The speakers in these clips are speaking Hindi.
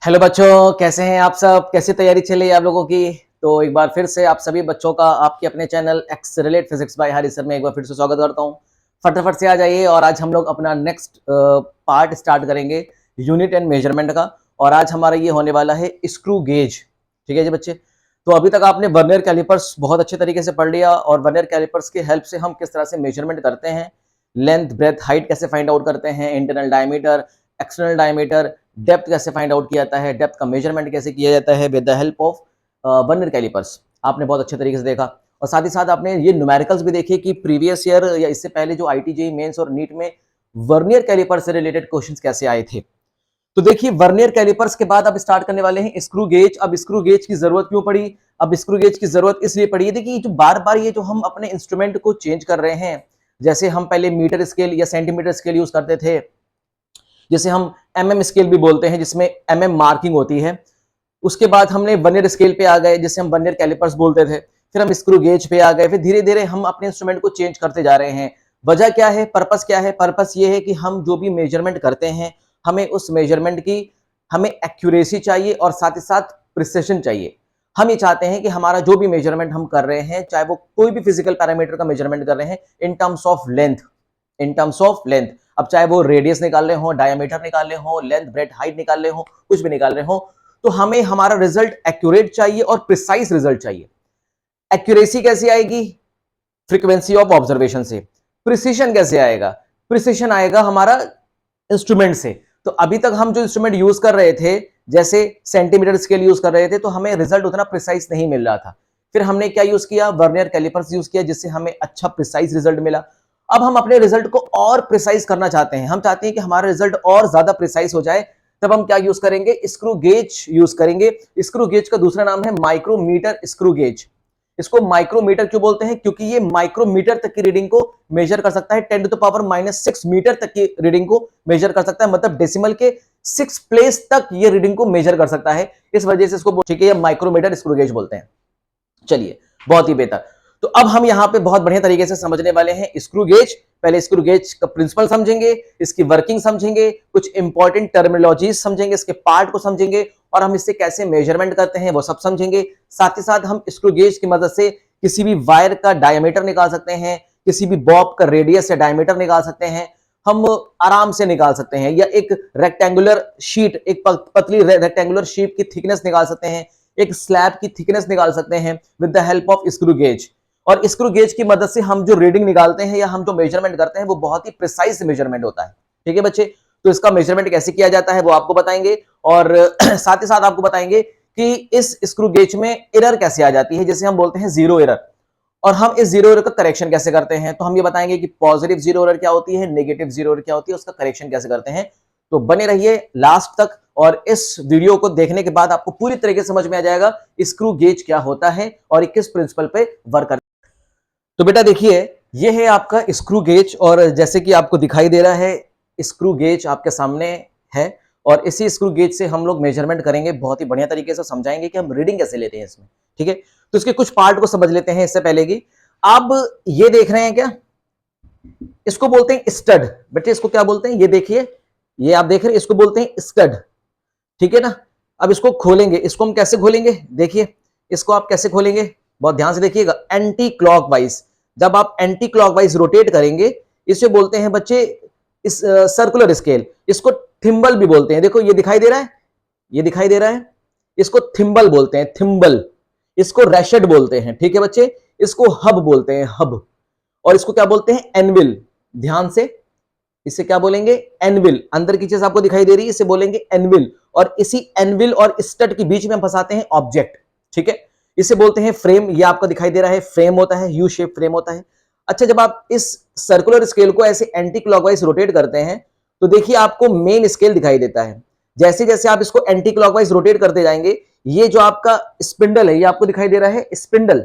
हेलो बच्चों, कैसे हैं आप सब? कैसी तैयारी चल रही है आप लोगों की? तो एक बार फिर से आप सभी बच्चों का आपके अपने चैनल एक्सेलरेट फिजिक्स बाय हरी सर में एक बार फिर से स्वागत करता हूं। फटाफट से आ जाइए और आज हम लोग अपना नेक्स्ट पार्ट स्टार्ट करेंगे यूनिट एंड मेजरमेंट का। और आज हमारा ये होने वाला है स्क्रू गेज। ठीक है जी बच्चे। तो अभी तक आपने वर्नियर कैलिपर्स बहुत अच्छे तरीके से पढ़ लिया और वर्नियर कैलिपर्स की हेल्प से हम किस तरह से मेजरमेंट करते हैं, लेंथ ब्रेथ हाइट कैसे फाइंड आउट करते हैं, internal diameter external diameter, depth कैसे फाइंड आउट किया जाता है, डेप्थ का मेजरमेंट कैसे किया जाता है with the help of vernier callipers. आपने बहुत अच्छे तरीके से देखा और साथ ही साथ आपने ये न्यूमेरिकल्स भी देखे कि प्रीवियस ईयर या इससे पहले जो आईटीजेई मेंस और नीट में वर्नियर कैलिपर से रिलेटेड क्वेश्चंस कैसे आए थे। तो देखिए, वर्नियर कैलिपर्स के बाद अब स्टार्ट करने वाले हैं स्क्रू गेज। अब स्क्रू गेज की जरूरत क्यों पड़ी? अब स्क्रू गेज की जरूरत इसलिए पड़ी है देखिए, जो बार बार ये जो हम अपने इंस्ट्रूमेंट को चेंज कर रहे हैं, जैसे हम पहले मीटर स्केल या सेंटीमीटर स्केल यूज करते थे, जिसे हम एमएम स्केल भी बोलते हैं, जिसमें एमएम मार्किंग होती है। उसके बाद हमने वर्नियर स्केल पे आ गए, जिसे हम वर्नियर कैलिपर्स बोलते थे। फिर हम स्क्रू गेज पे आ गए। फिर धीरे धीरे हम अपने इंस्ट्रूमेंट को चेंज करते जा रहे हैं। वजह क्या है? पर्पस क्या है? पर्पस ये है कि हम जो भी मेजरमेंट करते हैं, हमें उस मेजरमेंट की हमें एक्यूरेसी चाहिए और साथ ही साथ प्रिसिशन चाहिए। हम ये चाहते हैं कि हमारा जो भी मेजरमेंट हम कर रहे हैं, चाहे वो कोई भी फिजिकल पैरामीटर का मेजरमेंट कर रहे हैं, in terms of length, in terms of length, अब चाहे वो रेडियस निकाल रहे हो, डायमीटर निकाल रहे हो, लेंथ ब्रेथ हाइट निकाल रहे हो, कुछ भी निकाल रहे हो, तो हमें हमारा रिजल्ट एक्यूरेट चाहिए और प्रिसाइज रिजल्ट चाहिए। एक्यूरेसी कैसे आएगी? फ्रीक्वेंसी ऑफ ऑब्जर्वेशन से। प्रिसीशन कैसे आएगा? प्रिसीशन आएगा हमारा इंस्ट्रूमेंट से। तो अभी तक हम जो इंस्ट्रूमेंट यूज कर रहे थे, जैसे सेंटीमीटर स्केल यूज कर रहे थे, तो हमें रिजल्ट उतना प्रिसाइज नहीं मिल रहा था। फिर हमने क्या यूज किया? वर्नियर कैलिपर्स यूज किया, जिससे हमें अच्छा प्रिसाइज रिजल्ट मिला। अब हम अपने रिजल्ट को और प्रिसाइज करना चाहते हैं। हम चाहते हैं कि हमारा रिजल्ट और ज्यादा प्रिसाइज हो जाए। तब हम क्या यूज करेंगे? स्क्रू गेज यूज करेंगे। स्क्रू गेज का दूसरा नाम है माइक्रोमीटर स्क्रू गेज। इसको माइक्रोमीटर क्यों बोलते हैं? क्योंकि ये माइक्रोमीटर तक की रीडिंग को मेजर कर सकता है। 10⁻⁻6 मीटर तक की रीडिंग को मेजर कर सकता है, मतलब डेसिमल के 6 प्लेस तक ये रीडिंग को मेजर कर सकता है। इस वजह से इसको ठीक है, माइक्रोमीटर स्क्रू गेज बोलते हैं। चलिए, बहुत ही बेहतर। तो अब हम यहां पे बहुत बढ़िया तरीके से समझने वाले हैं स्क्रू गेज। पहले स्क्रू गेज का प्रिंसिपल समझेंगे, इसकी वर्किंग समझेंगे, कुछ इंपॉर्टेंट टर्मिनोलॉजीज समझेंगे, इसके पार्ट को समझेंगे और हम इससे कैसे मेजरमेंट करते हैं वो सब समझेंगे। साथ ही साथ हम स्क्रू गेज की मदद से किसी भी वायर का डायमीटर निकाल सकते हैं, किसी भी बॉब का रेडियस या डायमीटर निकाल सकते हैं, हम आराम से निकाल सकते हैं। या एक रेक्टेंगुलर शीट, एक पतली रेक्टेंगुलर शीट की थिकनेस निकाल सकते हैं, एक स्लैब की थिकनेस निकाल सकते हैं with the help of screw gauge. और स्क्रू गेज की मदद से हम जो रीडिंग निकालते हैं या हम जो मेजरमेंट करते हैं, वो बहुत ही प्रिसाइज मेजरमेंट होता है। ठीक है बच्चे। तो इसका मेजरमेंट कैसे किया जाता है वो आपको बताएंगे और साथ ही साथ आपको बताएंगे कि इस स्क्रू गेज में एरर कैसे आ जाती है, जैसे हम बोलते हैं जीरो एरर। और हम इस जीरो एरर का करेक्शन कैसे करते हैं, तो हम ये बताएंगे कि पॉजिटिव जीरो एरर क्या होती है, नेगेटिव जीरो एरर क्या होती है, उसका करेक्शन कैसे करते हैं। तो बने रहिए लास्ट तक और इस वीडियो को देखने के बाद आपको पूरी तरीके से समझ में आ जाएगा स्क्रू गेज क्या होता है और किस प्रिंसिपल पे वर्क करता है। तो बेटा देखिए, ये है आपका स्क्रू गेज और जैसे कि आपको दिखाई दे रहा है, स्क्रू गेज आपके सामने है और इसी स्क्रू गेज से हम लोग मेजरमेंट करेंगे। बहुत ही बढ़िया तरीके से समझाएंगे कि हम रीडिंग कैसे लेते हैं इसमें। ठीक है, तो इसके कुछ पार्ट को समझ लेते हैं इससे पहले की। अब ये देख रहे हैं क्या? इसको बोलते हैं स्टड। बेटे इसको क्या बोलते हैं? ये देखिए, ये आप देख रहे हैं, इसको बोलते हैं स्टड। ठीक है ना। अब इसको खोलेंगे। इसको हम कैसे खोलेंगे? देखिए, इसको आप कैसे खोलेंगे, बहुत ध्यान से देखिएगा। Anti clockwise. जब आप एंटी क्लॉकवाइज रोटेट करेंगे, इसे बोलते हैं बच्चे इस सर्कुलर स्केल। इसको थिम्बल भी बोलते हैं। देखो ये दिखाई दे रहा है, ये दिखाई दे रहा है, इसको थिम्बल बोलते हैं, थिम्बल। इसको रैशेट बोलते हैं। ठीक है बच्चे। इसको हब बोलते हैं, हब। और इसको क्या बोलते हैं? एनविल। ध्यान से, इसे क्या बोलेंगे? एनविल। अंदर की चीज आपको दिखाई दे रही है, इसे बोलेंगे एनविल। और इसी एनविल और स्टड के बीच में हम फंसाते हैं ऑब्जेक्ट। ठीक है, इसे बोलते हैं फ्रेम। ये आपको दिखाई दे रहा है, फ्रेम होता है, यू शेप फ्रेम होता है। अच्छा, जब आप इस सर्कुलर स्केल को ऐसे एंटी क्लॉकवाइज रोटेट करते हैं, तो देखिए आपको मेन स्केल दिखाई देता है। जैसे जैसे आप इसको एंटी क्लॉकवाइज रोटेट करते जाएंगे, ये जो आपका स्पिंडल है, ये आपको दिखाई दे रहा है स्पिंडल,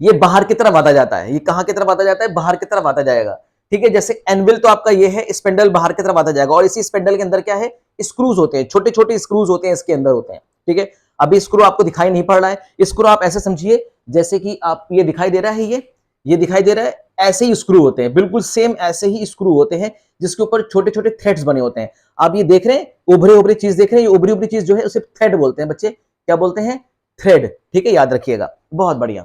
ये बाहर की तरफ आता जाता है। ये कहां की तरफ आता जाता है? बाहर की तरफ आता जाएगा। ठीक है, जैसे एनविल तो आपका ये है, स्पिंडल बाहर की तरफ आता जाएगा। और इसी स्पिंडल के अंदर क्या है? स्क्रूज होते हैं, छोटे छोटे स्क्रूज होते हैं, इसके अंदर होते हैं। ठीक है, अभी स्क्रू आपको दिखाई नहीं पड़ रहा है। स्क्रू आप ऐसे समझिए जैसे कि आप, ये दिखाई दे रहा है, ये दिखाई दे रहा है, ऐसे ही स्क्रू होते हैं, बिल्कुल सेम ऐसे ही स्क्रू होते हैं जिसके ऊपर छोटे छोटे थ्रेड्स बने होते हैं। आप ये देख रहे हैं, उभरे उभरी चीज देख रहे हैं, ये उभरी उभरी चीज जो है उसे थ्रेड बोलते हैं बच्चे। क्या बोलते हैं? थ्रेड। ठीक है, याद रखिएगा, बहुत बढ़िया।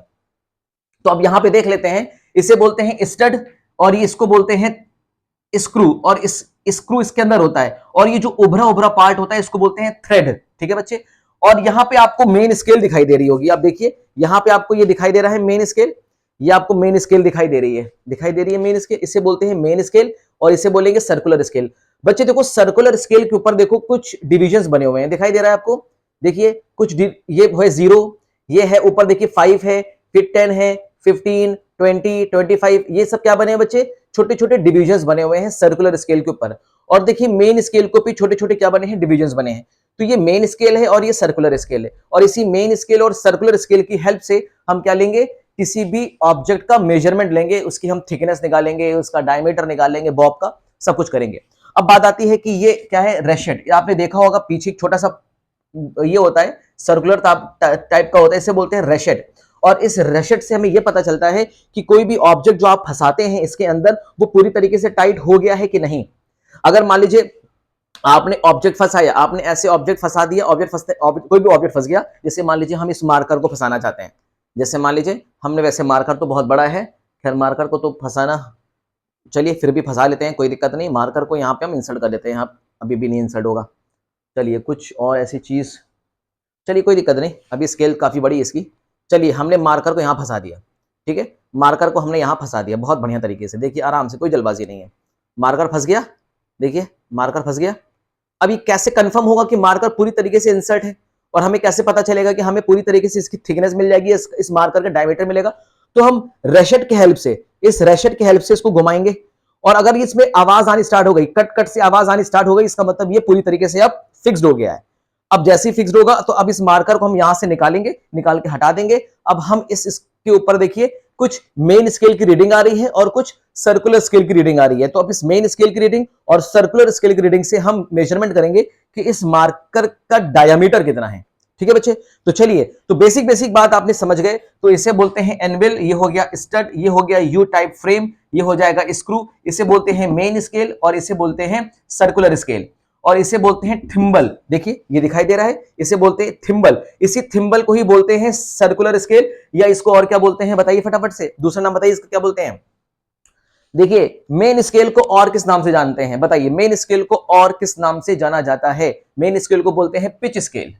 तो अब यहां पे देख लेते हैं, इसे बोलते हैं स्टड और ये इसको बोलते हैं स्क्रू, और इस स्क्रू इसके अंदर होता है, और ये जो उभरा उभरा पार्ट होता है इसको बोलते हैं थ्रेड। ठीक है बच्चे, और यहां पे आपको मेन स्केल दिखाई दे रही होगी, आप देखिए यहां पे आपको ये दिखाई दे रहा है मेन स्केल, ये आपको मेन स्केल दिखाई दे रही है मेन स्केल, इसे बोलते हैं मेन स्केल और इसे बोलेंगे सर्कुलर स्केल। बच्चे देखो, सर्कुलर स्केल के ऊपर देखो कुछ डिविजन्स बने हुए हैं, दिखाई दे रहा है आपको, देखिए कुछ ये है 0, ये है ऊपर देखिए 5 है, फिर 10 है, 15, 20, 25, ये सब क्या बने हैं बच्चे? छोटे छोटे डिविजन्स बने हुए हैं सर्कुलर स्केल के ऊपर। और देखिए मेन स्केल को भी छोटे छोटे क्या बने हैं? डिविजन्स बने हैं। तो ये मेन स्केल है और ये सर्कुलर स्केल है, और इसी मेन स्केल और सर्कुलर स्केल की हेल्प से हम क्या लेंगे? किसी भी ऑब्जेक्ट का मेजरमेंट लेंगे, उसकी हम थिकनेस निकालेंगे, उसका डायमीटर निकालेंगे, बॉब का सब कुछ करेंगे। अब बात आती है कि ये क्या है? रेशेट। आपने देखा होगा पीछे छोटा सा ये होता है, सर्कुलर टाइप का होता है, इसे बोलते हैं रेशेट। और इस रेशेट से हमें यह पता चलता है कि कोई भी ऑब्जेक्ट जो आप फंसाते हैं इसके अंदर, वो पूरी तरीके से टाइट हो गया है कि नहीं। अगर मान लीजिए आपने ऑब्जेक्ट फंसाया, आपने ऐसे ऑब्जेक्ट फंसा दिया, कोई भी ऑब्जेक्ट फंस गया, जैसे मान लीजिए हम इस मार्कर को फंसाना चाहते हैं, जैसे मान लीजिए हमने, वैसे मार्कर तो बहुत बड़ा है, खैर मार्कर को तो फंसाना, चलिए फिर भी फंसा लेते हैं, कोई दिक्कत नहीं, मार्कर को यहाँ पे हम इंसर्ट कर देते हैं, यहाँ अभी भी नहीं इंसर्ट होगा। चलिए कुछ और ऐसी चीज, चलिए कोई दिक्कत नहीं, अभी स्केल काफी बड़ी है इसकी। चलिए हमने मार्कर को यहाँ फंसा दिया, ठीक है, मार्कर को हमने यहाँ फंसा दिया बहुत बढ़िया तरीके से, देखिए आराम से, कोई जल्दबाजी नहीं है, मार्कर फंस गया, देखिए मार्कर फंस गया। अब ये कैसे कंफर्म होगा कि मार्कर पूरी तरीके से इंसर्ट है, और हमें कैसे पता चलेगा कि हमें पूरी तरीके से इसकी थिकनेस मिल जाएगी, इस मार्कर का डायमीटर मिलेगा? तो हम रेशेट के हेल्प से, इस रेशेट के हेल्प से इसको घुमाएंगे, और अगर इसमें आवाज आनी स्टार्ट हो गई, कट कट से आवाज आनी स्टार्ट हो गई, इसका मतलब ये पूरी तरीके से अब फिक्स्ड हो गया है। अब जैसे ही फिक्स्ड होगा तो अब इस मार्कर को हम यहां से निकालेंगे, निकाल के हटा देंगे। अब हम इसके ऊपर देखिए कुछ मेन स्केल की रीडिंग आ रही है और कुछ सर्कुलर स्केल की रीडिंग आ रही है। तो अब इस मेन स्केल की रीडिंग और सर्कुलर स्केल की रीडिंग से हम मेजरमेंट करेंगे कि इस मार्कर का डायमीटर कितना है। ठीक है बच्चे, तो चलिए, तो बेसिक बेसिक बात आपने समझ गए। तो इसे बोलते हैं एनविल, ये हो गया स्टड, ये हो गया यू टाइप फ्रेम, ये हो जाएगा स्क्रू, इसे बोलते हैं मेन स्केल और इसे बोलते हैं सर्कुलर स्केल, और इसे बोलते हैं थिम्बल। देखिए ये दिखाई दे रहा है, इसे बोलते हैं थिम्बल। इसी थिम्बल को ही बोलते हैं सर्कुलर स्केल, या इसको और क्या बोलते हैं बताइए फटाफट से, दूसरा नाम बताइए इसका क्या बोलते हैं? देखिए मेन स्केल को और किस नाम से जानते हैं बताइए? मेन स्केल को और किस नाम से जाना जाता है? मेन स्केल को बोलते हैं पिच स्केल।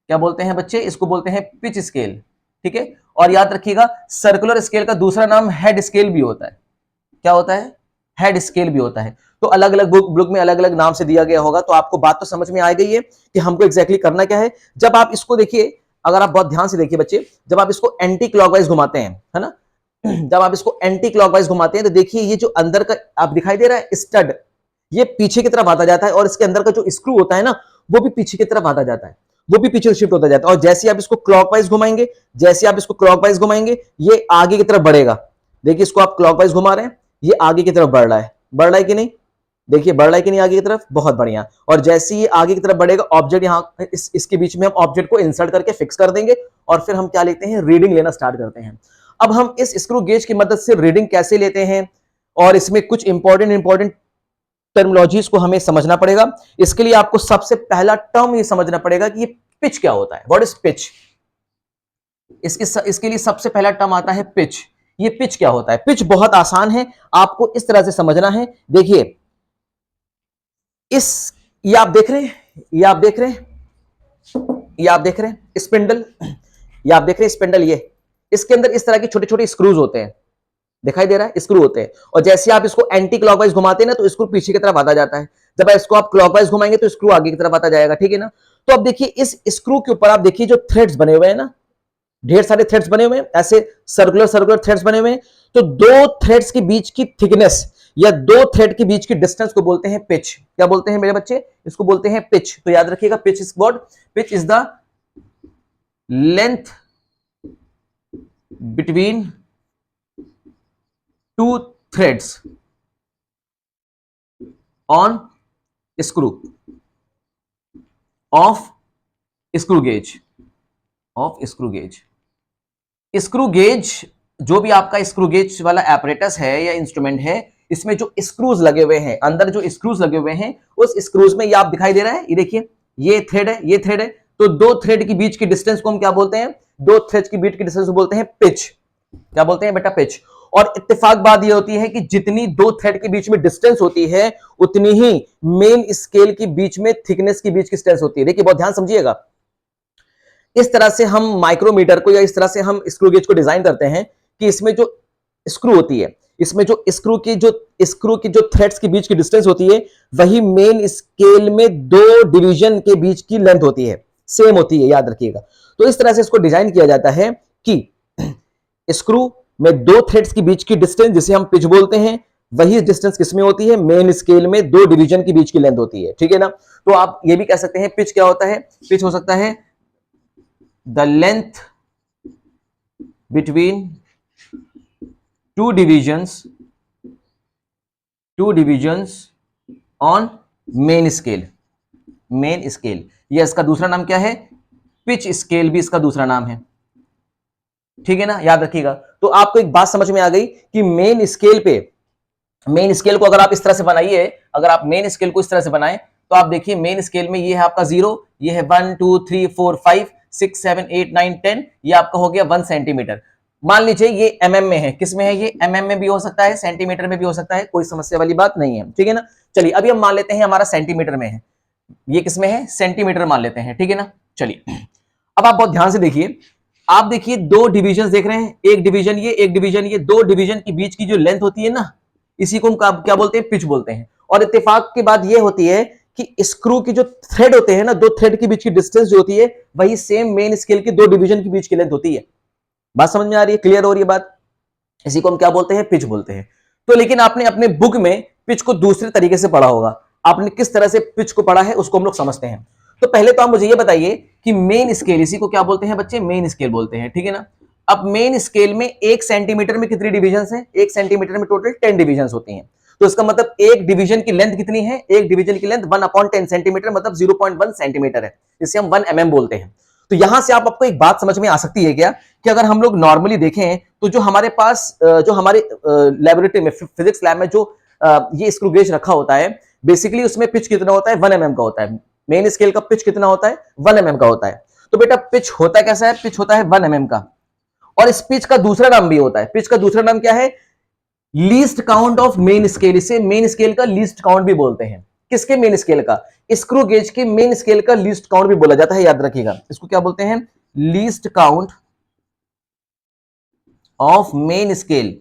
क्या बोलते हैं बच्चे? इसको बोलते हैं पिच स्केल। ठीक है, और याद रखिएगा सर्कुलर स्केल का दूसरा नाम हेड स्केल भी होता है। क्या होता है? हेड स्केल भी होता है। तो अलग अलग बुक में अलग अलग नाम से दिया गया होगा। तो आपको बात तो समझ में आ गई है कि हमको एग्जैक्टली करना क्या है। जब आप इसको देखिए, अगर आप बहुत ध्यान से देखिए बच्चे, जब आप इसको एंटी क्लॉकवाइज घुमाते हैं, है ना, जब आप इसको एंटी क्लॉकवाइज घुमाते हैं तो देखिए ये जो अंदर का आप दिखाई दे रहा है स्टड, ये पीछे की तरफ आता जाता है, और इसके अंदर का जो स्क्रू होता है ना, वो भी पीछे की तरफ आता जाता है, वो भी पीछे शिफ्ट होता जाता है। और जैसे आप इसको क्लॉकवाइज घुमाएंगे, जैसे आप इसको क्लॉकवाइज घुमाएंगे, ये आगे की तरफ बढ़ेगा। देखिए इसको आप क्लॉकवाइज घुमा रहे हैं, ये आगे की तरफ बढ़ रहा है, बढ़ रहा है कि नहीं? देखिए बढ़ रहा है कि नहीं आगे की तरफ? बहुत बढ़िया। और जैसे ही आगे की तरफ बढ़ेगा, ऑब्जेक्ट यहाँ इसके बीच में हम ऑब्जेक्ट को इंसर्ट करके फिक्स कर देंगे, और फिर हम क्या लेते हैं? रीडिंग लेना स्टार्ट करते हैं। अब हम इस स्क्रू गेज की मदद से रीडिंग कैसे लेते हैं, और इसमें कुछ इंपॉर्टेंट टर्मिनोलॉजीज को हमें समझना पड़ेगा। इसके लिए आपको सबसे पहला टर्म ये समझना पड़ेगा कि ये पिच क्या होता है। What is pitch? इसके लिए सबसे पहला टर्म आता है पिच। ये पिच क्या होता है? पिच बहुत आसान है, आपको इस तरह से समझना है। देखिए ये आप देख रहे हैं, ये आप देख रहे हैं, ये आप देख रहे हैं स्पिंडल, ये आप देख रहे हैं स्पिंडल, ये इसके अंदर इस तरह के छोटे छोटे स्क्रूज होते हैं, दिखाई दे रहा है? स्क्रू होते हैं। और जैसे आप इसको एंटी क्लॉकवाइज घुमाते हैं ना, तो स्क्रू पीछे की तरफ आता जाता है। जब इसको आप क्लॉकवाइज घुमाएंगे तो स्क्रू आगे की तरफ आता जाएगा। ठीक है ना? तो अब देखिए इस स्क्रू के ऊपर आप देखिए जो थ्रेड्स बने हुए हैं ना, ढेर सारे थ्रेड्स बने हुए हैं, ऐसे सर्कुलर सर्कुलर थ्रेड्स बने हुए हैं। तो दो थ्रेड्स के बीच की थिकनेस या दो थ्रेड के बीच की डिस्टेंस को बोलते हैं पिच। क्या बोलते हैं मेरे बच्चे? इसको बोलते हैं पिच। तो याद रखिएगा, pitch is what? Pitch is the length between two threads on screw of screw gauge, of screw gauge. Screw gauge जो भी आपका स्क्रू गेज वाला एपरेटस है या इंस्ट्रूमेंट है, इसमें जो स्क्रूज लगे हुए हैं, अंदर जो स्क्रूज लगे हुए हैं, उस स्क्रूज में ये आप दिखाई दे रहा है, ये देखिए, ये थ्रेड है, ये थ्रेड है। तो दो थ्रेड के बीच की डिस्टेंस को हम क्या बोलते हैं? दो थ्रेड के बीच की डिस्टेंस को बोलते हैं पिच। क्या बोलते हैं बेटा? पिच। और इत्तेफाक बात ये होती है कि जितनी दो थ्रेड के बीच में डिस्टेंस होती है, उतनी ही मेन स्केल के बीच में थिकनेस के बीच की डिस्टेंस होती है। देखिए, बहुत ध्यान समझिएगा। इस तरह से हम माइक्रोमीटर को या इस तरह से हम स्क्रू गेज को डिजाइन करते हैं कि इसमें जो स्क्रू होती है, इसमें जो स्क्रू की जो थ्रेड्स के बीच की डिस्टेंस होती है, वही मेन स्केल में दो डिवीजन के बीच की लेंथ होती है, सेम होती है, याद रखिएगा। तो इस तरह से इसको डिजाइन किया जाता है कि स्क्रू में दो थ्रेड्स के बीच की डिस्टेंस, जिसे हम पिच बोलते हैं, वही डिस्टेंस किसमें होती है? मेन स्केल में दो डिवीजन के बीच की लेंथ होती है। ठीक है ना? तो आप ये भी कह सकते हैं पिच क्या होता है? पिच हो सकता है the length between two divisions on main scale। Main scale, यह इसका दूसरा नाम क्या है? पिच स्केल भी इसका दूसरा नाम है। ठीक है ना? याद रखिएगा। तो आपको एक बात समझ में आ गई कि मेन स्केल को अगर आप इस तरह से बनाइए, अगर आप मेन स्केल को इस तरह से बनाएं, तो आप देखिए मेन स्केल में ये है आपका 0, ये है 1 2 3 4 5 6 7 8 9 10, ये आपका हो गया 1 सेंटीमीटर। मान लीजिए ये एमएम में है। किस में है? ये एमएम में भी हो सकता है, सेंटीमीटर में भी हो सकता है, कोई समस्या वाली बात नहीं है। ठीक है ना? चलिए, अभी हम मान लेते हैं हमारा सेंटीमीटर में है। ये किस में है? सेंटीमीटर मान लेते हैं। ठीक है ना? चलिए, अब आप बहुत ध्यान से देखिए। आप देखिए, दो डिवीजन देख रहे हैं, एक डिवीजन ये, एक डिवीजन ये। दो डिवीजन के बीच की जो लेंथ होती है ना, इसी को हम क्या बोलते हैं? पिच बोलते हैं। और इत्तेफाक की बात यह होती है कि स्क्रू की जो थ्रेड होते हैं ना, दो थ्रेड के बीच की डिस्टेंस जो होती है, वही सेम मेन स्केल की दो डिवीजन के बीच की लेंथ होती है। बात समझ में आ रही है? क्लियर हो रही है बात? इसी को हम क्या बोलते हैं? पिच बोलते हैं। तो लेकिन आपने अपने बुक में पिच को दूसरे तरीके से पढ़ा होगा। आपने किस तरह से पिच को पढ़ा है उसको हम लोग समझते हैं। तो पहले तो आप मुझे ये बताइए कि मेन स्केल, इसी को क्या बोलते हैं बच्चे? मेन स्केल बोलते हैं। ठीक है ना? अब मेन स्केल में 1 सेंटीमीटर में कितनी डिविजन्स हैं? 1 सेंटीमीटर में टोटल 10 डिविजन्स होती हैं। तो इसका मतलब एक डिवीजन की लेंथ कितनी है? एक डिवीजन की लेंथ 1/10 सेंटीमीटर, मतलब 0.1 सेंटीमीटर है, जिसे हम 1 mm बोलते हैं। तो यहां से आपको एक बात समझ में आ सकती है क्या, कि अगर हम लोग नॉर्मली देखें तो जो हमारे पास जो हमारे लेबोरेटरी में, फिजिक्स लैब में जो ये स्क्रू गेज रखा होता है, बेसिकली उसमें पिच कितना होता है? 1 mm का होता है। मेन स्केल का पिच कितना होता है? 1 mm का होता है। तो बेटा पिच होता कैसा है? पिच होता है 1 mm का। और इस पिच का दूसरा नाम भी होता है। पिच का दूसरा नाम क्या है? Least count of main scale. इसे मेन स्केल का लीस्ट काउंट भी बोलते हैं। किसके? मेन स्केल का। स्क्रू गेज के मेन स्केल का लीस्ट काउंट भी बोला जाता है, याद रखिएगा। इसको क्या बोलते हैं? Least count of main scale.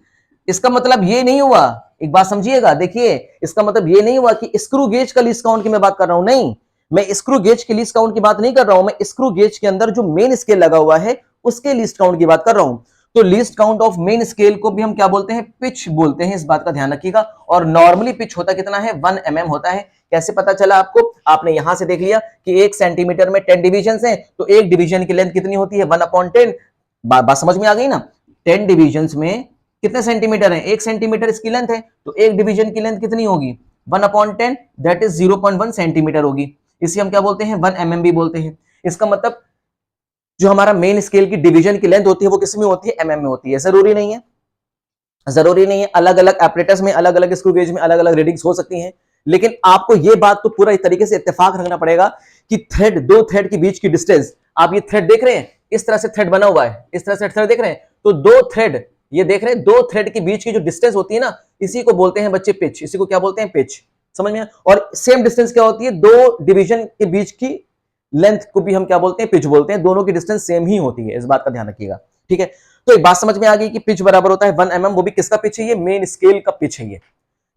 इसका मतलब ये नहीं हुआ, एक बात समझिएगा, देखिए, इसका मतलब ये नहीं हुआ कि स्क्रू गेज का लीस्ट काउंट की मैं बात कर रहा हूं। नहीं, मैं स्क्रू गेज के लीस्ट काउंट की बात नहीं कर रहा हूं। मैं स्क्रू गेज के अंदर जो मेन स्केल लगा हुआ है, उसके लीस्ट काउंट की बात कर रहा हूं। तो least count of main scale को भी हम क्या बोलते हैं? पिच बोलते हैं। इस बात का ध्यान रखिएगा। और नॉर्मली पिच होता कितना है? 1 mm होता है। कैसे पता चला आपको? आपने यहां से देख लिया कि 1 सेंटीमीटर में 10 डिवीजन हैं, तो एक डिवीजन की लेंथ कितनी होती है? 1/10। बात समझ में आ गई ना? 10 डिवीजन में कितने सेंटीमीटर है? 1 सेंटीमीटर इसकी लेंथ है, तो एक डिवीजन की लेंथ कितनी होगी? 1/10, दैट इज 0.1 सेंटीमीटर होगी। इसे हम क्या बोलते हैं? 1 mm भी बोलते हैं। इसका मतलब जो हमारा मेन स्केल की डिवीजन की लेंथ होती है, वो किस में होती है? mm में होती है। जरूरी नहीं है, जरूरी नहीं है। अलग अलग एपरेटस में, अलग अलग स्क्रू गेज में अलग अलग रीडिंग्स हो सकती हैं। लेकिन आपको यह बात तो पूरा तरीके से इत्तेफाक रखना पड़ेगा कि दो थ्रेड के बीच की डिस्टेंस, आप ये थ्रेड देख रहे हैं, इस तरह से थ्रेड बना हुआ है, इस तरह से थ्रेड देख रहे हैं, तो दो थ्रेड, ये देख रहे हैं, दो थ्रेड के बीच की जो डिस्टेंस होती है ना, इसी को बोलते हैं बच्चे पिच। इसी को क्या बोलते हैं? पिच। समझ में? और सेम डिस्टेंस क्या होती है? दो डिवीजन के बीच की लेंथ को भी हम क्या बोलते हैं? पिच बोलते हैं। दोनों की डिस्टेंस सेम ही होती है, इस बात का ध्यान रखिएगा। ठीक है? तो एक बात समझ में आ गई कि पिच बराबर होता है 1 mm। वो भी किसका पिच है? ये मेन स्केल का पिच है, ये,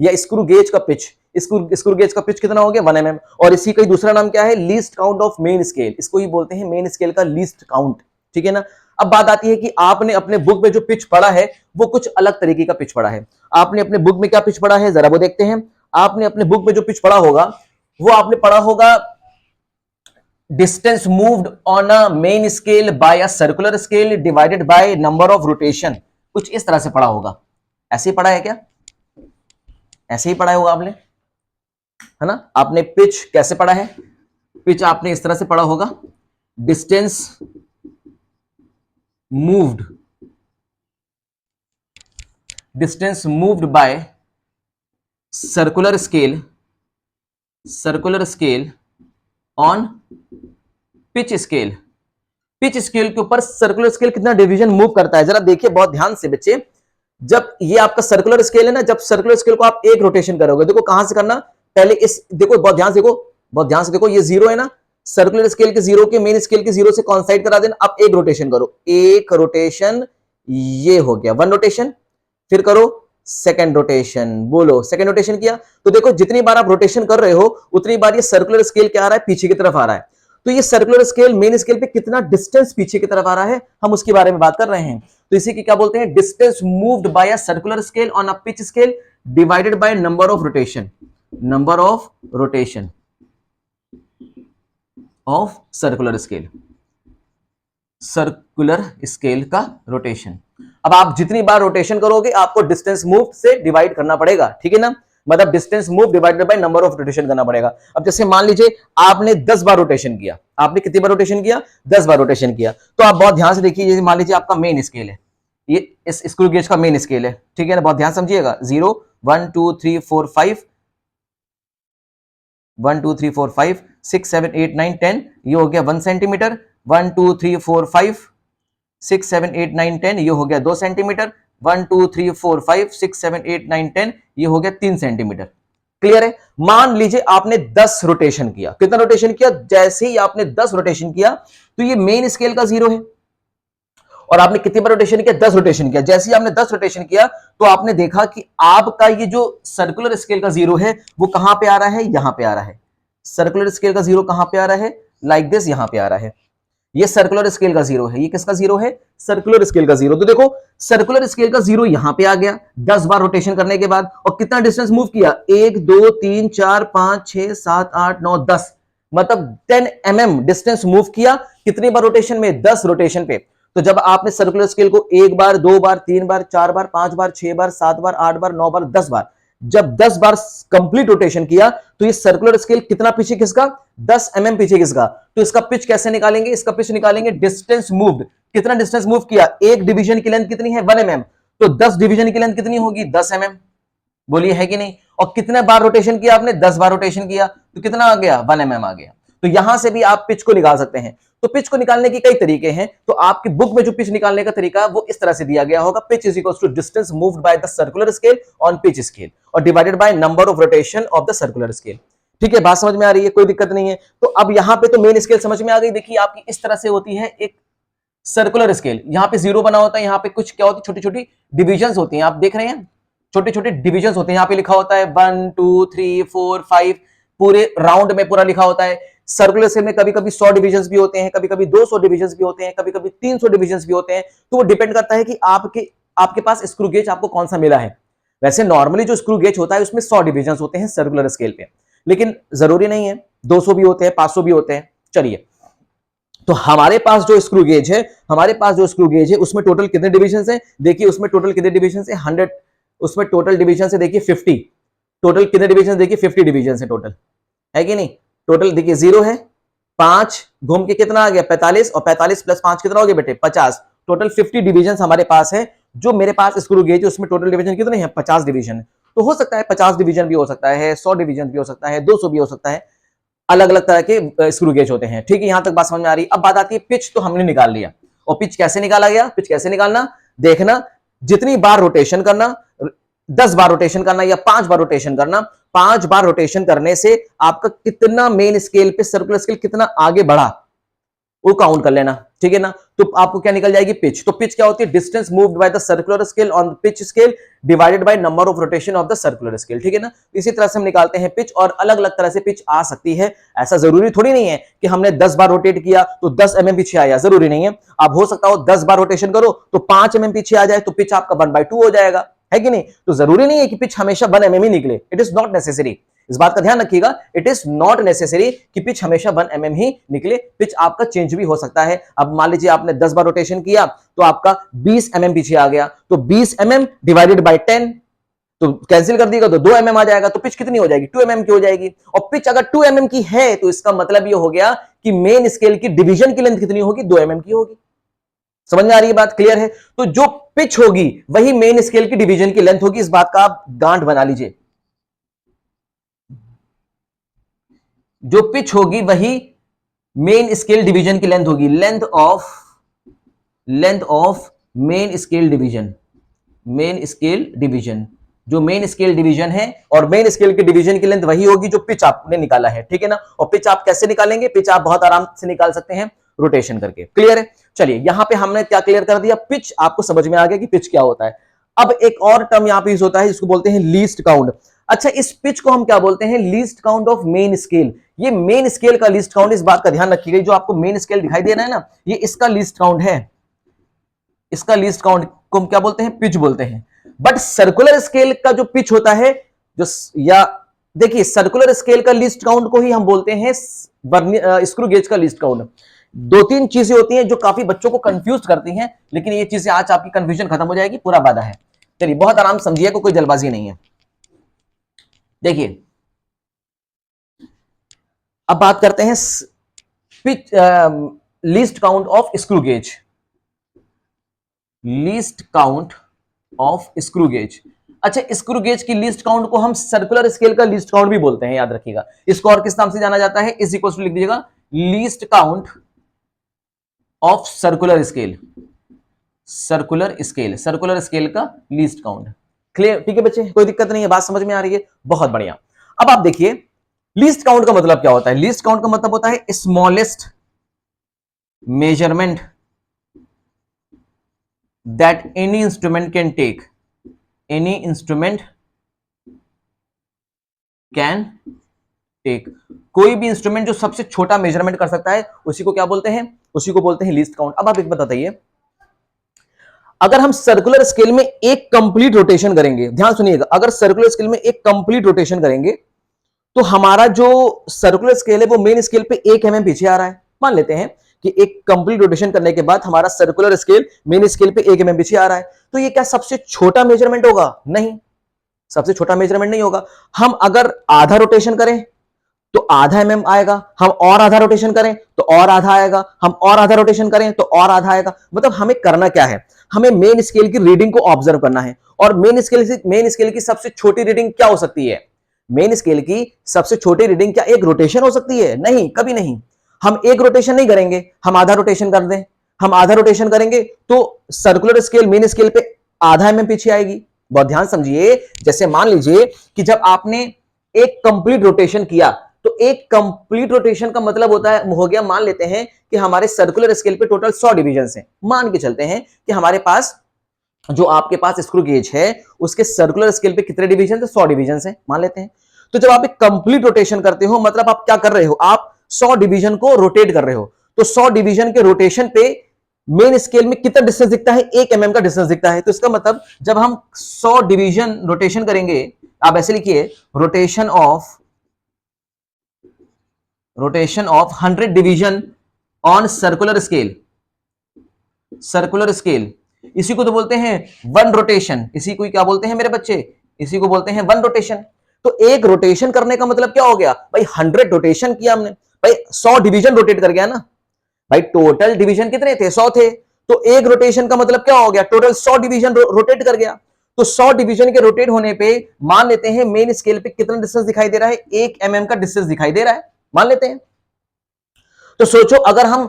या स्क्रू गेज का पिच। स्क्रू गेज का पिच कितना हो गया? 1 mm। और इसी का दूसरा नाम क्या है? Least count of main scale. इसको ही बोलते हैं मेन स्केल का लीस्ट काउंट। ठीक है ना? अब बात आती है कि आपने अपने बुक में जो पिच पढ़ा है, वो कुछ अलग तरीके का पिच पढ़ा है। आपने अपने बुक में क्या पिच पढ़ा है? जरा वो देखते हैं। आपने अपने बुक में जो पिच पढ़ा होगा, वो आपने पढ़ा होगा distance moved on a main scale by a circular scale divided by number of rotation। कुछ इस तरह से पढ़ा होगा। ऐसे ही पढ़ा है क्या? ऐसे ही पढ़ा होगा आपने, है ना? आपने पिच कैसे पढ़ा है? पिच आपने इस तरह से पढ़ा होगा, distance moved distance moved bye circular scale on pitch scale. Pitch scale के ऊपर सर्कुलर स्केल कितना डिवीजन मूव करता है, जरा देखिए बहुत ध्यान से बच्चे। जब ये आपका सर्कुलर स्केल है ना, जब सर्कुलर स्केल को आप एक रोटेशन करोगे, देखो कहां से करना, पहले इस देखो बहुत ध्यान से देखो, बहुत ध्यान से देखो, ये जीरो है ना, सर्कुलर स्केल के जीरो के मेन स्केल के जीरो से कॉन्साइड करा देना। अब एक रोटेशन करो, एक रोटेशन, ये हो गया वन रोटेशन। फिर करो सेकंड रोटेशन, बोलो सेकंड रोटेशन किया तो देखो जितनी बार आप रोटेशन कर रहे हो उतनी बार ये सर्कुलर स्केल क्या आ रहा है, पीछे की तरफ आ रहा है। तो ये सर्कुलर स्केल मेन स्केल पे कितना डिस्टेंस पीछे की तरफ आ रहा है, हम उसके बारे में बात कर रहे हैं। तो इसी की क्या बोलते हैं, distance moved bye a circular scale on a pitch scale divided by number of rotation, number of rotation of circular scale, circular scale का रोटेशन। अब आप जितनी बार रोटेशन करोगे आपको डिस्टेंस मूव से डिवाइड करना पड़ेगा, ठीक है ना, मतलब distance move divided by number of rotation करना पड़ेगा। अब जैसे मान लीजिए आपने 10 बार रोटेशन किया, आपने कितनी बार रोटेशन किया, 10 बार रोटेशन किया, तो आप बहुत ध्यान से देखिए, जैसे मान लीजिए आपका मेन स्केल है, ये इस स्क्रू गेज का मेन स्केल है, ठीक है ना, बहुत ध्यान समझिएगा, 0 1 2 3 4 5 1 2 3 4 5 6 7 8 9 10, ये हो गया 1 सेंटीमीटर। 1 2 3 4 5 6 7 8 9 10, ये हो गया 2 सेंटीमीटर। 1 2 3 4 5 6 7 8 9 10, ये हो गया 3 सेंटीमीटर। क्लियर है। मान लीजिए आपने 10 रोटेशन किया, कितना रोटेशन किया, जैसे ही आपने 10 रोटेशन किया तो ये मेन स्केल का जीरो है, और आपने कितनी बार रोटेशन किया, 10 रोटेशन किया। जैसे ही आपने 10 रोटेशन किया तो आपने देखा कि आपका ये जो सर्कुलर स्केल का जीरो है वो कहां पे आ रहा है, यहां पे आ रहा है। सर्कुलर स्केल का जीरो कहां पे आ रहा है, लाइक दिस, यहां पे आ रहा है। ये सर्कुलर स्केल का जीरो है, ये किसका जीरो है, सर्कुलर स्केल का जीरो। तो देखो सर्कुलर स्केल का जीरो यहां पे आ गया 10 बार रोटेशन करने के बाद, और कितना डिस्टेंस मूव किया, 1 2 3 4 5 6 7 8 9 10, मतलब 10 mm डिस्टेंस मूव किया। कितनी बार रोटेशन में, 10 रोटेशन पे। तो जब आपने सर्कुलर स्केल को 1 बार 2 बार 3 बार 4 बार 5 बार 6 बार 7 बार 8 बार 9 बार 10 बार, जब 10 बार कंप्लीट रोटेशन किया तो ये सर्कुलर स्केल कितना पीछे खिसका, 10 mm पीछे खिसका। तो इसका पिच कैसे निकालेंगे, इसका पिच निकालेंगे डिस्टेंस मूव्ड, कितना डिस्टेंस मूव किया, एक डिवीजन की लेंथ कितनी है, 1 mm, तो 10 डिवीजन की लेंथ कितनी होगी, 10 mm, बोलिए है कि नहीं। और कितने बार रोटेशन किया आपने, 10 बार रोटेशन किया, तो कितना आ गया, 1 mm आ गया। तो यहां से भी आप पिच को निकाल सकते हैं। तो पिच को निकालने के कई तरीके हैं, तो आपकी बुक में जो पिच निकालने का तरीका है वो इस तरह से दिया गया होगा, pitch is equal to distance moved by the circular scale on pitch scale और divided by number of rotation of the circular scale. ठीक है, बात समझ में आ रही है, कोई दिक्कत नहीं है। तो अब यहां पे तो मेन स्केल समझ में आ गई। देखिए आपकी इस तरह से होती है एक सर्कुलर स्केल, यहां पे जीरो बना होता है, यहां पे कुछ क्या होती है, छोटी छोटी डिविजन्स होती हैं, आप देख रहे हैं छोटे छोटे डिविजन्स होते हैं। यहां पे लिखा होता है 1 2 3 4 5, पूरे राउंड में पूरा लिखा होता है। सर्कुलर स्केल में कभी कभी 100 डिविजन्स भी होते हैं, कभी कभी 200 डिविजन्स भी होते हैं, कभी कभी 300 डिविजन्स भी होते हैं। तो वो डिपेंड करता है कि आपके पास स्क्रू गेज आपको कौन सा मिला है। वैसे नॉर्मली जो स्क्रू गेज होता है उसमें 100 डिविजन्स होते हैं सर्कुलर स्केल पे, लेकिन जरूरी नहीं है, 200 भी होते हैं, 500 भी होते हैं। चलिए, तो हमारे पास जो स्क्रू गेज है, उसमें टोटल कितने डिविजन है, देखिए उसमें टोटल कितने डिविजन है, 100, उसमें टोटल डिविजन है देखिए 50, टोटल कितने डिविजन देखिए 50 डिविजन है टोटल, है कि नहीं। टोटल देखिए 0 है, 5 घूम के कितना आ गया 45, और 45 प्लस 5 कितना हो गया बेटे 50। टोटल 50 डिविजन हमारे पास है। जो मेरे पास स्क्रू गेज है उसमें टोटल डिवीजन कितने हैं, 50 डिवीजन है। तो हो सकता है 50 डिवीजन भी हो सकता है, 100 डिवीजन भी हो सकता है, 200 भी हो सकता है, अलग अलग तरह के स्क्रू गेज होते हैं। ठीक है, यहां तक बात समझ में आ रही है। अब बात आती है पिच, तो हमने निकाल लिया, और पिच कैसे निकाला गया, पिच कैसे निकालना, देखना जितनी बार रोटेशन करना, 10 बार रोटेशन करना या 5 बार रोटेशन करना, 5 बार रोटेशन करने से आपका कितना मेन स्केल पे सर्कुलर स्केल कितना आगे बढ़ा वो काउंट कर लेना, ठीक है ना। तो आपको क्या निकल जाएगी, पिच। तो पिच क्या होती है, distance moved by the circular scale on pitch scale divided by number of rotation of the circular scale, ठीक है ना। इसी तरह से हम निकालते हैं पिच, और अलग अलग तरह से पिच आ सकती है। ऐसा जरूरी थोड़ी नहीं है कि हमने 10 बार रोटेट किया तो 10 mm पीछे आया, जरूरी नहीं है। आप हो सकता हो 10 बार रोटेशन करो तो 5 mm पीछे आ जाए, तो पिच आपका 1/2 हो जाएगा, है कि नहीं। तो जरूरी नहीं है कि पिच हमेशा 1 mm ही निकले, इट इज नॉट नेसेसरी, इस बात का ध्यान रखिएगा। इट इज नॉट नेसेसरी कि पिच हमेशा 1 mm ही निकले, पिच आपका चेंज भी हो सकता है। अब मान लीजिए आपने 10 बार रोटेशन किया तो आपका 20 mm पीछे आ गया, तो 20 mm डिवाइडेड बाय 10, तो कैंसिल कर दिएगा तो 2 mm आ जाएगा, तो पिच कितनी हो जाएगी, 2 mm की हो जाएगी। और पिच अगर 2 mm की है तो इसका मतलब ये हो गया कि मेन स्केल की डिवीजन की लेंथ कितनी होगी, 2 mm की होगी। समझ में आ रही है बात, क्लियर है? तो जो पिच होगी वही मेन स्केल की डिवीजन की लेंथ होगी, इस बात का आप गांठ बना लीजिए। जो पिच होगी वही मेन स्केल डिवीजन की लेंथ होगी, length of main scale division, main scale division, जो मेन स्केल डिवीजन है, और मेन स्केल के डिवीजन की लेंथ वही होगी जो पिच आपने निकाला है, ठीक है ना? और पिच आप कैसे निकालेंगे? पिच आप बहुत आराम से निकाल सकते हैं रोटेशन करके, क्लियर है? चलिए यहां पे हमने क्या क्लियर कर दिया, पिच आपको समझ में आ गया कि पिच क्या होता है। अब एक और टर्म यहां पे यूज होता है जिसको बोलते हैं लीस्ट काउंट। अच्छा, इस पिच को हम क्या बोलते हैं? Least count of main scale. ये मेन स्केल का लीस्ट काउंट, इस बात का ध्यान रखिएगा, जो आपको मेन स्केल दिखाई दे रहा है ना, ये इसका लीस्ट काउंट है, इसका लीस्ट काउंट को हम क्या बोलते हैं? पिच बोलते हैं। बट सर्कुलर स्केल का जो पिच होता है, जो या देखिए सर्कुलर स्केल का लीस्ट काउंट को ही हम बोलते हैं स्क्रू गेज का लीस्ट काउंट। दो तीन चीजें होती हैं जो काफी बच्चों को कंफ्यूज करती हैं, लेकिन ये चीजें आज आपकी कंफ्यूजन खत्म हो जाएगी, पूरा वादा है। चलिए बहुत आराम समझिए, कोई जल्दबाजी नहीं है। देखिए अब बात करते हैं pitch least count of screw gauge, least count of screw gauge. अच्छा, स्क्रू गेज की लीस्ट काउंट को हम सर्कुलर स्केल का लीस्ट काउंट भी बोलते हैं, याद रखिएगा। इसको और किस नाम से जाना जाता है? इज इक्वल टू लिख दीजिएगा, least count of circular scale, circular scale, circular scale का लीस्ट काउंट। क्लियर? ठीक है बच्चे, कोई दिक्कत नहीं है, बात समझ में आ रही है? बहुत बढ़िया। अब आप देखिए लीस्ट काउंट का मतलब क्या होता है? लीस्ट काउंट का मतलब होता है smallest measurement that any instrument can take, any instrument can take, कोई भी इंस्ट्रूमेंट जो सबसे छोटा मेजरमेंट कर सकता है उसी को क्या बोलते हैं? उसी को बोलते हैं लीस्ट काउंट। अब आप एक बात बताइए, अगर हम सर्कुलर स्केल में एक कंप्लीट रोटेशन करेंगे, ध्यान सुनिएगा, अगर सर्कुलर स्केल में एक कंप्लीट रोटेशन करेंगे तो हमारा जो सर्कुलर स्केल है वो मेन स्केल पे 1 mm पीछे आ रहा है। मान लेते हैं कि एक कंप्लीट रोटेशन करने के बाद हमारा सर्कुलर स्केल मेन स्केल पे 1 mm पीछे आ रहा है, तो ये क्या सबसे छोटा मेजरमेंट होगा? नहीं, सबसे छोटा मेजरमेंट नहीं होगा। हम अगर आधा रोटेशन करें तो आधा mm आएगा, हम और आधा रोटेशन करें तो और आधा आएगा, हम और आधा रोटेशन करें तो और आधा आएगा। मतलब हमें करना क्या है? हमें मेन स्केल की रीडिंग को ऑब्जर्व करना है। और मेन स्केल की सबसे छोटी रीडिंग क्या हो सकती है? मेन स्केल की सबसे छोटी रीडिंग क्या एक रोटेशन हो सकती है? नहीं, कभी नहीं। हम एक रोटेशन नहीं करेंगे, हम आधा रोटेशन कर दें, हम आधा रोटेशन करेंगे तो सर्कुलर स्केल मेन स्केल पे आधा mm पीछे आएगी। बहुत ध्यान समझिए, जैसे मान लीजिए कि जब आपने एक कंप्लीट रोटेशन किया, तो एक कंप्लीट रोटेशन का मतलब होता है, हो गया, मान लेते हैं कि हमारे सर्कुलर स्केल पे टोटल 100 डिवीजन हैं। मान के चलते हैं कि हमारे पास जो आपके पास स्क्रू गेज है उसके सर्कुलर स्केल पे कितने डिवीजन है? 100 डिवीजन है, मान लेते हैं। तो जब आप एक कंप्लीट रोटेशन करते हो, मतलब आप क्या कर रहे हो? आप 100 डिवीजन को रोटेट कर रहे हो। तो 100 डिवीजन के रोटेशन पे मेन स्केल में कितना डिस्टेंस दिखता है? 1 mm का डिस्टेंस दिखता है। तो इसका मतलब जब हम 100 डिवीजन रोटेशन करेंगे, आप ऐसे लिखिए, rotation of 100 division on circular scale, circular scale, इसी को तो बोलते हैं वन रोटेशन। इसी को क्या बोलते हैं मेरे बच्चे? इसी को बोलते हैं वन रोटेशन। तो एक रोटेशन करने का मतलब क्या हो गया भाई? 100 रोटेशन किया हमने भाई, 100 डिवीजन रोटेट कर गया ना भाई। टोटल डिवीजन कितने थे? 100 थे। तो एक रोटेशन का मतलब क्या हो गया? टोटल 100 डिवीजन रोटेट कर गया। तो 100 डिवीजन के रोटेट होने पे मान लेते हैं मेन स्केल पे कितना डिस्टेंस दिखाई दे रहा है? 1 mm का डिस्टेंस दिखाई दे रहा है, मान लेते हैं। तो सोचो अगर हम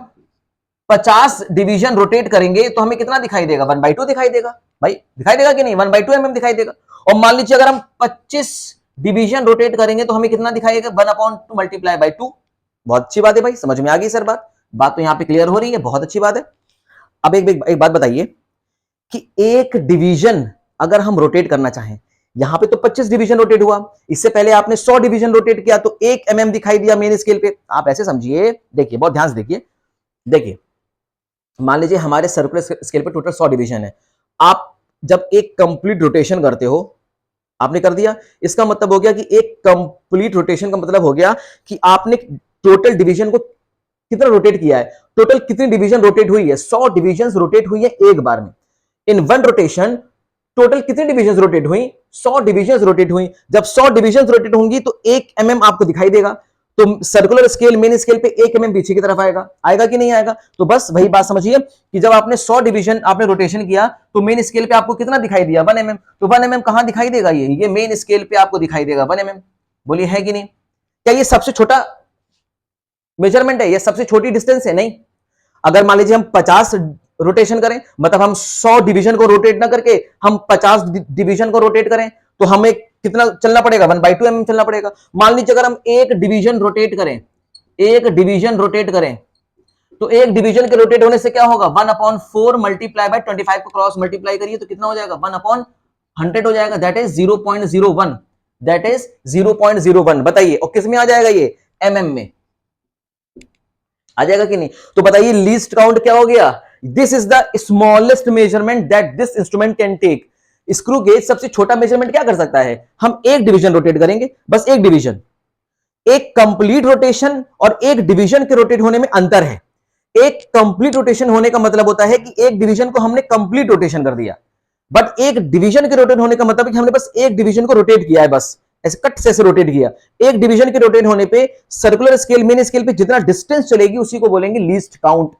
50 डिवीजन रोटेट करेंगे तो हमें कितना दिखाई देगा? 1/2 दिखाई देगा भाई, दिखाई देगा कि नहीं? 1/2 mm दिखाई देगा। और मान लीजिए अगर हम 25 डिवीजन रोटेट करेंगे तो हमें कितना दिखाएगा? 1/2 मल्टीप्लाई बाई 2। बहुत अच्छी बात है भाई, समझ में आ गई सर बात तो यहां पे क्लियर हो रही है, बहुत अच्छी बात है। अब एक बात बताइए कि एक डिवीजन अगर हम रोटेट करना चाहें, यहां पे तो 25 डिवीजन रोटेट हुआ, इससे पहले आपने 100 डिवीजन रोटेट किया तो 1 mm दिखाई दिया मेन स्केल पे। आप ऐसे समझिए, देखिए बहुत ध्यान से देखिए, मान लीजिए हमारे सर्कुलर स्केल पे टोटल 100 डिवीजन है। आप जब एक कंप्लीट रोटेशन करते हो, आपने कर दिया, इसका मतलब हो गया कि एक कंप्लीट रोटेशन का मतलब हो गया कि आपने टोटल डिवीजन को कितना रोटेट किया है? टोटल कितनी डिवीजन रोटेट हुई है? 100 डिवीजन रोटेट हुई है एक बार में। इन वन रोटेशन टोटल कितनी डिवीजन रोटेट हुई? 100 डिवीजन रोटेट हुई। जब 100 डिवीजन रोटेट होंगी तो 1 mm आपको दिखाई देगा। तो सर्कुलर स्केल मेन स्केल पे 1 mm पीछे की तरफ आएगा, आएगा कि नहीं आएगा? तो बस वही बात समझिए कि जब आपने 100 डिवीजन आपने रोटेशन किया तो मेन स्केल पे आपको कितना दिखाई दिया? 1 mm। तो 1 mm कहां दिखाई देगा? ये मेन स्केल पे आपको दिखाई देगा 1 mm। बोलिए है कि नहीं? क्या ये सबसे छोटा मेजरमेंट है? ये सबसे छोटी डिस्टेंस है? नहीं। अगर मान लीजिए हम 50 रोटेशन करें, मतलब हम 100 डिवीजन को रोटेट ना करके हम 50 डिवीजन को रोटेट करें, तो हमें कितना चलना पड़ेगा? 1/2 mm चलना पड़ेगा। मान लीजिए अगर हम एक डिवीजन रोटेट करें, एक डिवीजन रोटेट करें, तो एक डिवीजन के रोटेट होने से क्या होगा? 1/4 मल्टीप्लाई बाय 25 को क्रॉस मल्टीप्लाई करिए तो कितना हो जाएगा? 1/100 हो जाएगा। That is 0.01, that is 0.01। बताइए, और किस में आ जाएगा? ये mm में आ जाएगा कि नहीं? तो बताइए लीस्ट काउंट क्या हो गया? This is the smallest measurement that this instrument can take. Screw gauge सबसे छोटा मेजरमेंट क्या कर सकता है? हम एक डिवीजन रोटेट करेंगे, बस एक डिवीजन। एक कंप्लीट रोटेशन और एक डिवीजन के रोटेट होने में अंतर है। एक कंप्लीट रोटेशन होने का मतलब होता है कि एक डिवीजन को हमने कंप्लीट रोटेशन कर दिया, बट एक डिवीजन के रोटेट होने का मतलब है कि हमने बस एक डिवीजन को रोटेट किया है, बस ऐसे कट से ऐसे रोटेट किया। एक डिवीजन के रोटेट होने पे सर्कुलर स्केल मेन स्केल पे जितना डिस्टेंस चलेगी उसी को बोलेंगे लीस्ट काउंट।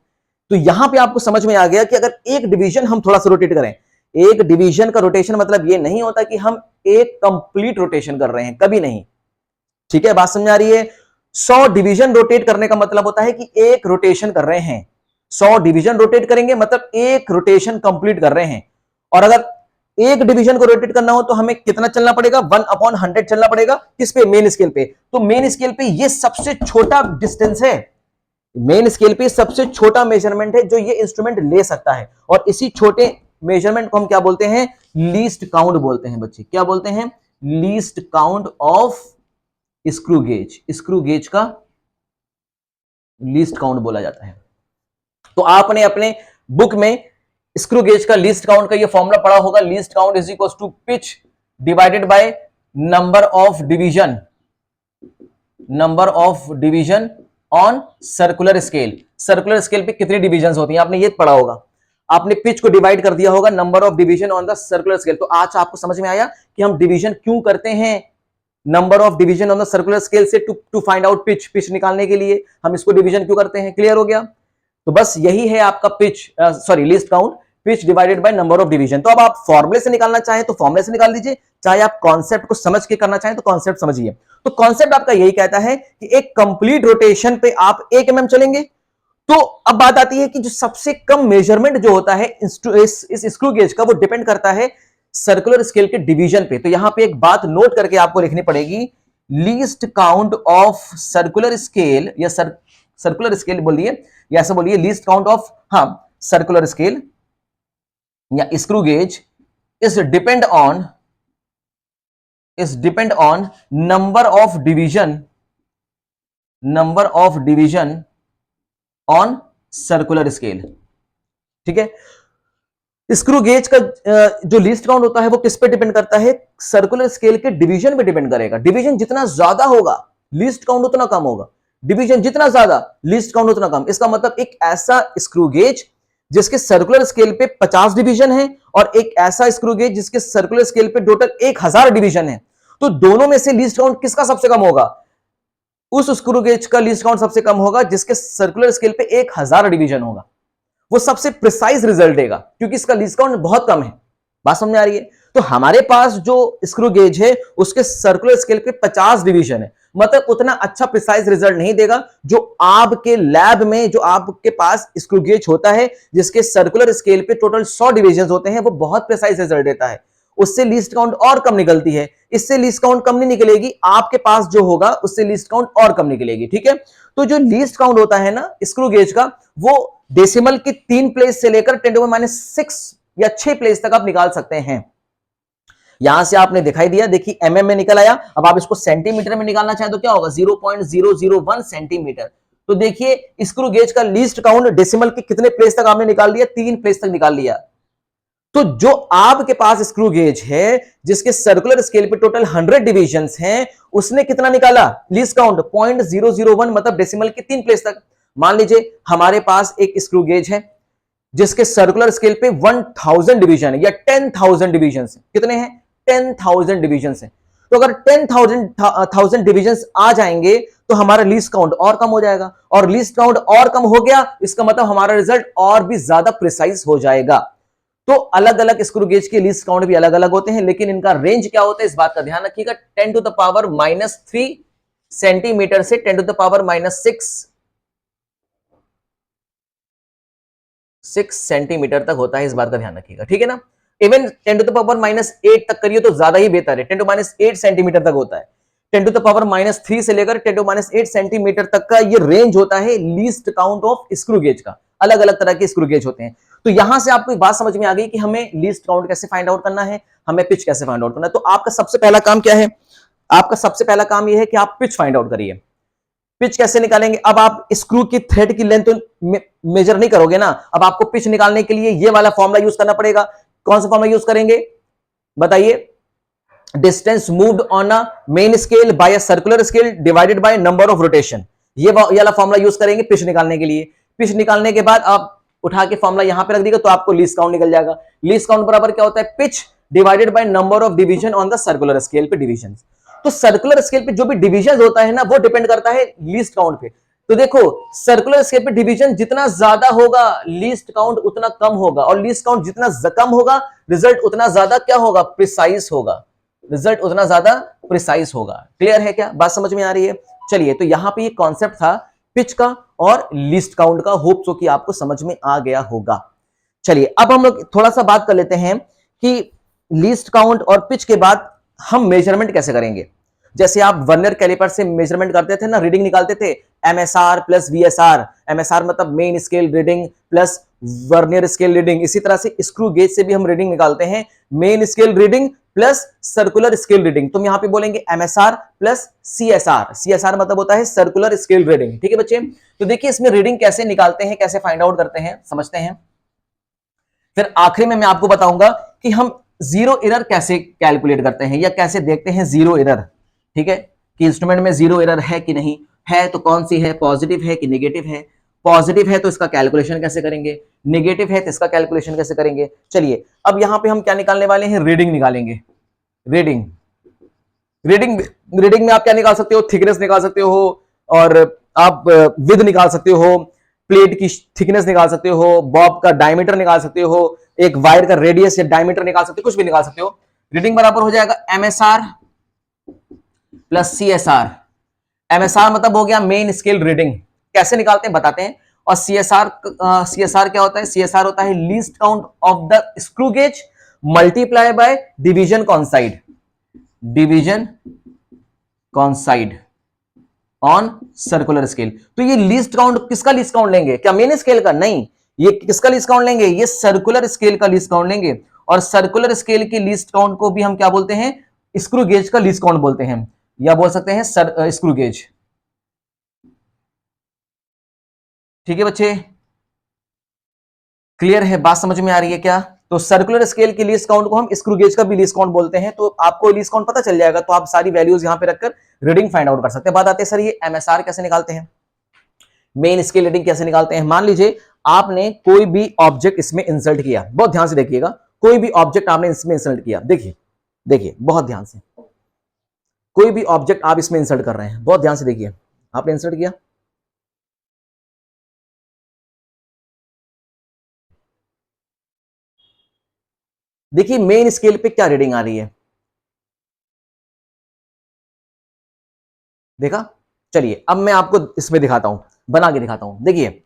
तो यहां पे आपको समझ में आ गया कि अगर एक डिवीजन हम थोड़ा सा रोटेट करें, एक डिवीजन का रोटेशन मतलब ये नहीं होता कि हम एक कंप्लीट रोटेशन कर रहे हैं, कभी नहीं। ठीक है, बात समझ आ रही है? 100 डिवीजन रोटेट करने का मतलब होता है कि एक रोटेशन कर रहे हैं। 100 डिवीजन रोटेट करेंगे मतलब एक रोटेशन कंप्लीट कर रहे हैं। और अगर एक डिवीजन को रोटेट करना हो तो हमें कितना चलना पड़ेगा? 1/100 चलना पड़ेगा। किस पे? मेन स्केल पे। तो मेन स्केल पे ये सबसे छोटा डिस्टेंस है, मेन स्केल पे सबसे छोटा मेजरमेंट है जो ये इंस्ट्रूमेंट ले सकता है। और इसी छोटे मेजरमेंट को हम क्या बोलते हैं? लीस्ट काउंट बोलते हैं बच्चे। क्या बोलते हैं? Least count of screw gauge. Screw gauge का लीस्ट काउंट बोला जाता है। तो आपने अपने बुक में स्क्रू गेज का लीस्ट काउंट का ये फॉर्मूला पढ़ा होगा। Least count is equal to pitch divided by number of division, number of division on circular scale. Circular scale पे कितनी डिवीजन होती हैं आपने ये पढ़ा होगा। आपने पिच को डिवाइड कर दिया होगा number of division on the circular scale. तो आज आपको समझ में आया कि हम डिवीजन क्यों करते हैं? Number of division on the circular scale से to find out pitch. Pitch निकालने के लिए हम इसको डिवीजन क्यों करते हैं? क्लियर हो गया? तो बस यही है आपका pitch, sorry least count, pitch divided by number of division. तो अब आप फॉर्मूले से निकालना चाहें तो फॉर्मूले से निकाल दीजिए, चाहे आप कॉन्सेप्ट को समझ के करना चाहें तो कॉन्सेप्ट समझिए। तो कॉन्सेप्ट आपका यही कहता है कि एक कंप्लीट रोटेशन पे आप 1 mm चलेंगे। तो अब बात आती है कि जो सबसे कम मेजरमेंट जो होता है इस स्क्रू गेज का, वो डिपेंड करता है सर्कुलर स्केल के डिवीजन पे। तो यहां पे एक बात नोट करके आपको लिखनी पड़ेगी, least count of circular scale, या सर्कुलर स्केल बोलिए, या ऐसा बोलिए लीस्ट काउंट ऑफ, हाँ, सर्कुलर स्केल या screw gauge is depend on number of division on circular scale. ठीक है, स्क्रू गेज का जो लीस्ट काउंट होता है वो किस पे डिपेंड करता है? सर्कुलर स्केल के डिवीजन पे डिपेंड करेगा। डिवीजन जितना ज्यादा होगा लीस्ट काउंट उतना कम होगा, डिवीजन जितना ज्यादा लीस्ट काउंट उतना कम। इसका मतलब एक ऐसा स्क्रू गेज जिसके सर्कुलर स्केल पे 50 डिवीजन है और एक ऐसा स्क्रू गेज जिसके सर्कुलर स्केल पे टोटल 1000 डिवीजन है, तो दोनों में से लीस्ट काउंट किसका सबसे कम होगा? उस स्क्रू गेज का लीस्ट काउंट सबसे कम होगा जिसके सर्कुलर स्केल पे 1000 डिवीजन होगा। वो सबसे प्रिसाइज रिजल्ट देगा क्योंकि इसका लीस्ट काउंट बहुत कम है। बात समझ में आ रही है? तो हमारे पास जो स्क्रू गेज है उसके सर्कुलर स्केल पे 50 डिवीजन है, मतलब उतना अच्छा प्रिसाइज रिजल्ट नहीं देगा जो आपके लैब में, जो आपके पास स्क्रू गेज होता है जिसके सर्कुलर स्केल पे टोटल 100 डिवीजन होते हैं, वो बहुत प्रिसाइज रिजल्ट देता है। उससे लीस्ट काउंट और कम निकलती है। इससे लीस्ट काउंट कम नहीं निकलेगी, आपके पास जो होगा उससे लीस्ट काउंट और कम निकलेगी। ठीक है, तो जो लीस्ट काउंट होता है ना स्क्रू गेज का, वो डेसिमल की 3 प्लेस से लेकर 10⁻6 या 6 प्लेस तक आप निकाल सकते हैं। यहां से आपने दिखाई दिया, देखिए mm में निकल आया। अब आप इसको सेंटीमीटर में निकालना चाहें तो क्या होगा? 0.001 सेंटीमीटर। तो देखिए स्क्रू गेज का लीस्ट काउंट डेसिमल के कितने प्लेस तक आपने निकाल लिया? 3 प्लेस तक निकाल लिया। तो जो आपके पास स्क्रू गेज है जिसके सर्कुलर स्केल पे टोटल 100 डिविजन्स हैं, उसने कितना निकाला लीस्ट काउंट? 0.001, मतलब डेसिमल के 3 प्लेस तक। मान लीजिए हमारे पास एक स्क्रू गेज है जिसके सर्कुलर स्केल पे 1000 डिवीजन है या 10,000 डिवीजन है। कितने हैं? 10,000 डिवीजन है। तो अगर 10,000 डिविजन आ जाएंगे तो हमारा लीस्ट काउंट और कम हो जाएगा, और लीस्ट काउंट और कम हो गया इसका मतलब हमारा रिजल्ट और भी ज्यादा प्रिसाइज हो जाएगा। तो अलग अलग स्क्रू गेज के लीस्ट काउंट भी अलग अलग होते हैं, लेकिन इनका रेंज क्या होता है इस बात का ध्यान रखिएगा। 10⁻³ सेंटीमीटर से 10⁻6 सेंटीमीटर तक होता है, इस बात का ध्यान रखिएगा, ठीक है ना। इवन 10⁻8 तक करिए तो ज्यादा ही बेहतर है, 10⁻8 सेंटीमीटर तक होता है। 10⁻3 से लेकर 10⁻8 सेंटीमीटर तक का ये रेंज होता है least count of screw gauge का। अलग अलग तरह के स्क्रू गेज होते हैं। तो यहां से आपको एक बात समझ में आ गई कि हमें लीस्ट काउंट कैसे फाइंड आउट करना है, हमें पिच कैसे फाइंड आउट करना है। तो आपका सबसे पहला काम क्या है? आपका सबसे पहला काम यह है कि आप पिच फाइंड आउट करिए। पिच कैसे निकालेंगे? अब आप स्क्रू की थ्रेड की लेंथ तो मेजर नहीं करोगे ना, अब आपको पिच निकालने के लिए ये वाला फॉर्मूला यूज करना पड़ेगा। कौन सा फॉर्मूला यूज करेंगे बताइए? Distance moved on a main scale bye a circular scale divided by number of rotation. ये वाला फॉर्मूला यूज करेंगे पिच निकालने के लिए। पिच निकालने के बाद आप उठा के फॉर्मूला यहां पे रख दीजिएगा तो आपको लीस्ट काउंट निकल जाएगा। लीस्ट काउंट बराबर क्या होता है? Pitch divided by number of division on the circular scale पे डिवीजन। तो सर्कुलर स्केल पे जो भी डिवीजन होता है ना वो डिपेंड करता है लीस्ट काउंट पे। तो देखो सर्कुलर स्केल पे डिवीजन जितना ज्यादा होगा लीस्ट काउंट उतना कम होगा, और लीस्ट काउंट जितना कम होगा रिजल्ट उतना ज्यादा क्या होगा? प्रिसाइज होगा। रिजल्ट उतना ज्यादा प्रिसाइज होगा। क्लियर है क्या? बात समझ में आ रही है? चलिए, तो यहां पे ये कॉन्सेप्ट था पिच का और लीस्ट काउंट का। होप सो कि आपको समझ में आ गया होगा। चलिए, अब हम लोग थोड़ा सा बात कर लेते हैं कि लीस्ट काउंट और पिच के बाद हम मेजरमेंट कैसे करेंगे। जैसे आप वर्नियर कैलिपर से मेजरमेंट करते थे ना, रीडिंग निकालते थे MSR प्लस VSR। MSR मतलब main scale reading plus vernier scale reading. इसी तरह से स्क्रू गेज से भी हम रीडिंग निकालते हैं, main scale reading plus circular scale reading. तुम यहां पे बोलेंगे MSR प्लस CSR। CSR मतलब होता है सर्कुलर स्केल रीडिंग, ठीक है बच्चे। तो देखिए इसमें रीडिंग कैसे निकालते हैं, कैसे फाइंड आउट करते हैं, समझते हैं। फिर आखिरी में मैं आपको बताऊंगा कि हम जीरो एरर कैसे कैलकुलेट करते हैं या कैसे देखते हैं जीरो एरर, ठीक है, कि इंस्ट्रूमेंट में जीरो एरर है कि नहीं है, तो कौन सी है, पॉजिटिव है कि नेगेटिव है। पॉजिटिव है तो इसका कैलकुलेशन कैसे करेंगे, नेगेटिव है तो इसका कैलकुलेशन कैसे करेंगे। चलिए, अब यहां पे हम क्या निकालने वाले हैं? रीडिंग निकालेंगे। रीडिंग रीडिंग रीडिंग में आप क्या निकाल सकते हो? थिकनेस निकाल सकते हो, और आप विड्थ निकाल सकते हो, प्लेट की थिकनेस निकाल सकते हो, बॉब का डायमीटर निकाल सकते हो, एक वायर का रेडियस या डायमीटर निकाल सकते हो, कुछ भी निकाल सकते हो। रीडिंग बराबर हो जाएगा MSR प्लस CSR। MSR मतलब हो गया मेन स्केल रीडिंग। कैसे निकालते हैं बताते हैं। और CSR क्या होता है? CSR होता है least count of the screw gauge multiply by division कॉन्साइड। Division coincide on circular scale. तो ये लीस्ट काउंट किसका लीस्ट काउंट लेंगे? क्या मेन स्केल का? नहीं, ये किसका लीस्ट काउंट लेंगे? ये सर्कुलर स्केल का लीस्ट काउंट लेंगे। और सर्कुलर स्केल के लीस्ट काउंट को भी हम क्या बोलते हैं? स्क्रू गेज का लीस्ट काउंट बोलते हैं, या बोल सकते हैं स्क्रू गेज। ठीक है बच्चे, क्लियर है? बात समझ में आ रही है क्या? तो सर्कुलर स्केल के लीस्ट काउंट को हम स्क्रू गेज का भी लीस्ट काउंट बोलते हैं। तो आपको लीस्ट काउंट पता चल जाएगा, तो आप सारी वैल्यूज यहां पे रखकर रीडिंग फाइंड आउट कर सकते हैं। बात आती है सर ये MSR कैसे निकालते हैं, मेन स्केल रीडिंग कैसे निकालते हैं। मान लीजिए आपने कोई भी ऑब्जेक्ट इसमें इंसर्ट किया, बहुत ध्यान से देखिएगा, कोई भी ऑब्जेक्ट आपने इसमें इंसर्ट किया, देखिए देखिए बहुत ध्यान से, कोई भी ऑब्जेक्ट आप इसमें इंसर्ट कर रहे हैं, बहुत ध्यान से देखिए। आपने इंसर्ट किया, देखिए मेन स्केल पे क्या रीडिंग आ रही है, देखा। चलिए अब मैं आपको इसमें दिखाता हूं, बना के दिखाता हूं। देखिए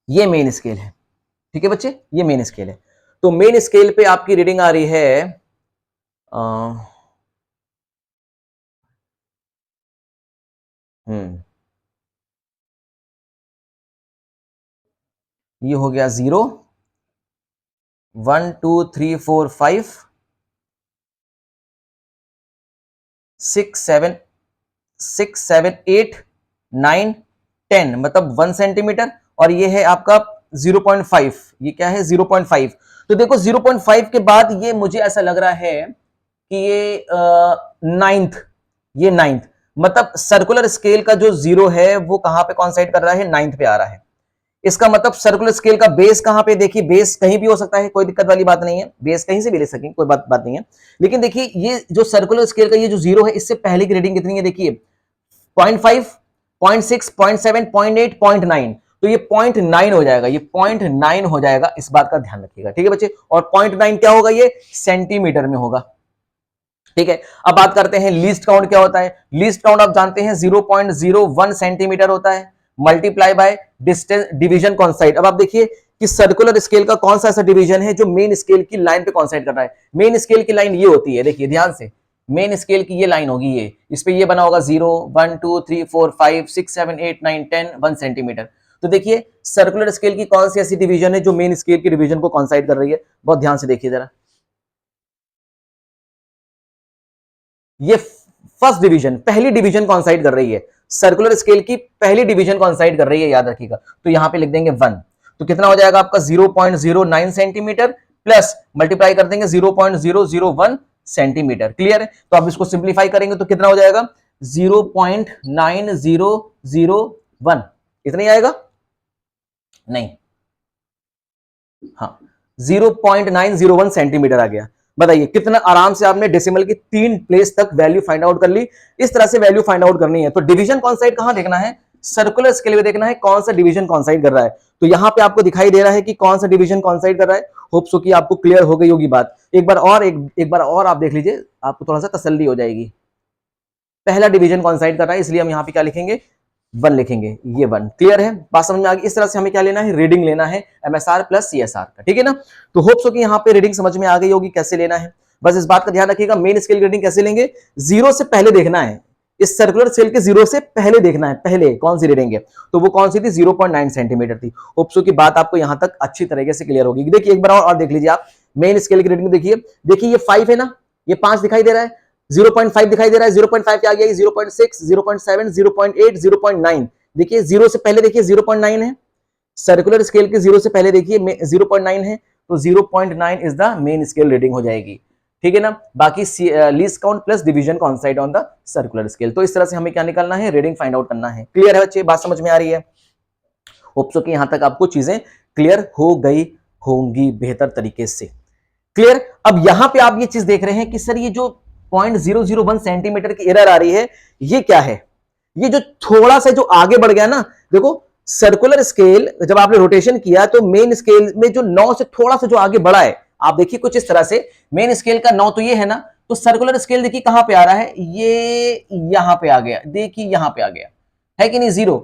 ये मेन स्केल है, ठीक है बच्चे, ये मेन स्केल है। तो मेन स्केल पे आपकी रीडिंग आ रही है ये हो गया 0 1 2 3 4 5 6 7 8 9 10 मतलब 1 सेंटीमीटर, और ये है आपका 0.5। ये क्या है? 0.5। तो देखो 0.5 के बाद ये मुझे ऐसा लग रहा है कि ये नाइन्थ, ये नाइन्थ मतलब सर्कुलर स्केल का जो 0 है वो कहां पे कॉन्साइड कर रहा है? नाइन्थ पे आ रहा है। इसका मतलब सर्कुलर स्केल का बेस कहां पे, देखिए बेस कहीं भी हो सकता है, कोई दिक्कत वाली बात नहीं है, बेस कहीं से भी ले सकेंगे, कोई बात नहीं है। लेकिन देखिए ये जो सर्कुलर स्केल का ये जो 0 है, इससे पहले की रीडिंग कितनी है, देखिए 0.5, 0.6, 0.7, 0.8, 0.9, तो ये 0.9 हो जाएगा, ये 0.9 हो जाएगा, इस बात का ध्यान रखिएगा, ठीक है बच्चे। और 0.9 क्या होगा, ये सेंटीमीटर में होगा, ठीक है। अब बात करते हैं लीस्ट काउंट क्या होता है। लीस्ट काउंट आप जानते हैं 0.01 सेंटीमीटर होता है, मल्टीप्लाई बाय डिस्टेंस डिवीजन कॉन्साइड। अब आप देखिए कि सर्कुलर स्केल का कौन सा ऐसा डिवीजन है जो मेन स्केल की लाइन पे कॉन्साइड कर रहा है। मेन स्केल की लाइन ये होती है, देखिए ध्यान से, मेन स्केल की ये लाइन होगी, ये इस पे ये बना होगा 0, 1, 2, 3, 4, 5, 6, 7, 8, 9, 10, 1 सेंटीमीटर। तो देखिए सर्कुलर स्केल की कौन सी ऐसी डिवीजन है जो मेन स्केल की डिवीजन को कॉन्साइड कर रही है, बहुत ध्यान से देखिए जरा। ये फर्स्ट डिवीजन, पहली डिवीजन कॉन्साइड कर रही है, सर्कुलर स्केल की पहली डिवीजन कॉन्साइड कर रही है, याद रखिएगा। तो यहां पे लिख देंगे 1, तो कितना हो जाएगा आपका 0.09 सेंटीमीटर प्लस मल्टीप्लाई कर देंगे 0.001 सेंटीमीटर, क्लियर है। तो आप इसको सिंप्लीफाई करेंगे तो कितना हो जाएगा 0.9001, इतना ही आएगा, नहीं, हाँ 0.901 सेंटीमीटर आ गया। बताइए कितना आराम से आपने डेसिमल की 3 प्लेस तक वैल्यू फाइंड आउट कर ली। इस तरह से वैल्यू फाइंड आउट करनी है तो डिवीजन कॉन्साइड कहां देखना है, सर्कुलर स्केल में देखना है कौन सा डिवीजन कॉन्साइड कर रहा है। तो यहां पे आपको दिखाई दे रहा है कि कौन सा डिवीजन कॉन्साइड कर रहा है। होप सो कि आपको क्लियर हो गई होगी बात। एक बार और आप देख लीजिए, आपको थोड़ा सा तसल्ली हो जाएगी। पहला डिवीजन कॉन्साइड कर रहा है, इसलिए हम यहां पे क्या लिखेंगे, 1 लिखेंगे, ये 1, क्लियर है, बात समझ में आ गई। इस तरह से हमें क्या लेना है, रीडिंग लेना है एमएसआर प्लस सीएसआर का, ठीक है ना। तो होप सो कि यहाँ पे रीडिंग समझ में आ गई होगी कैसे लेना है। बस इस बात का ध्यान रखिएगा, मेन स्केल रीडिंग कैसे लेंगे, 0 से पहले देखना है, इस सर्कुलर स्केल के 0 से पहले देखना है, पहले कौन सी रीडिंग है, तो वो कौन सी थी, 0.9 सेंटीमीटर थी। होप सो की बात आपको यहां तक अच्छी तरीके से क्लियर होगी। देखिए एक बार और देख लीजिए आप, मेन स्केल की रीडिंग देखिए, देखिए ये 5 है ना, ये 5 दिखाई दे रहा है, 0.5 दिखाई दे रहा है, 0.5 क्या आ गया, 0.6, 0.7, 0.8, 0.9। देखिए 0 से पहले देखिए 0.9 है, सर्कुलर स्केल के 0 से पहले देखिए 0.9 है, तो 0.9 is the main scale reading हो जाएगी, ठीक है ना। बाकी least count plus division coincide on the circular scale. तो इस तरह से हमें क्या निकालना है, रीडिंग फाइंड आउट करना है। क्लियर है बच्चे, बात समझ में आ रही है। होप सो कि यहां तक आपको चीजें क्लियर हो गई होंगी बेहतर तरीके से, क्लियर। अब यहां पे आप ये चीज देख रहे हैं कि सर ये जो 0.001 सेंटीमीटर की एरर आ रही है, ये क्या है, ये जो थोड़ा सा जो आगे बढ़ गया ना, देखो सर्कुलर स्केल जब आपने रोटेशन किया तो मेन स्केल में जो 9 से थोड़ा सा जो आगे बढ़ा है, आप देखिए कुछ इस तरह से, मेन स्केल का 9 तो ये है ना, तो सर्कुलर स्केल देखिए कहां पे आ रहा है, ये यहां पे आ गया, देखिए यहां पे आ गया, है कि नहीं 0।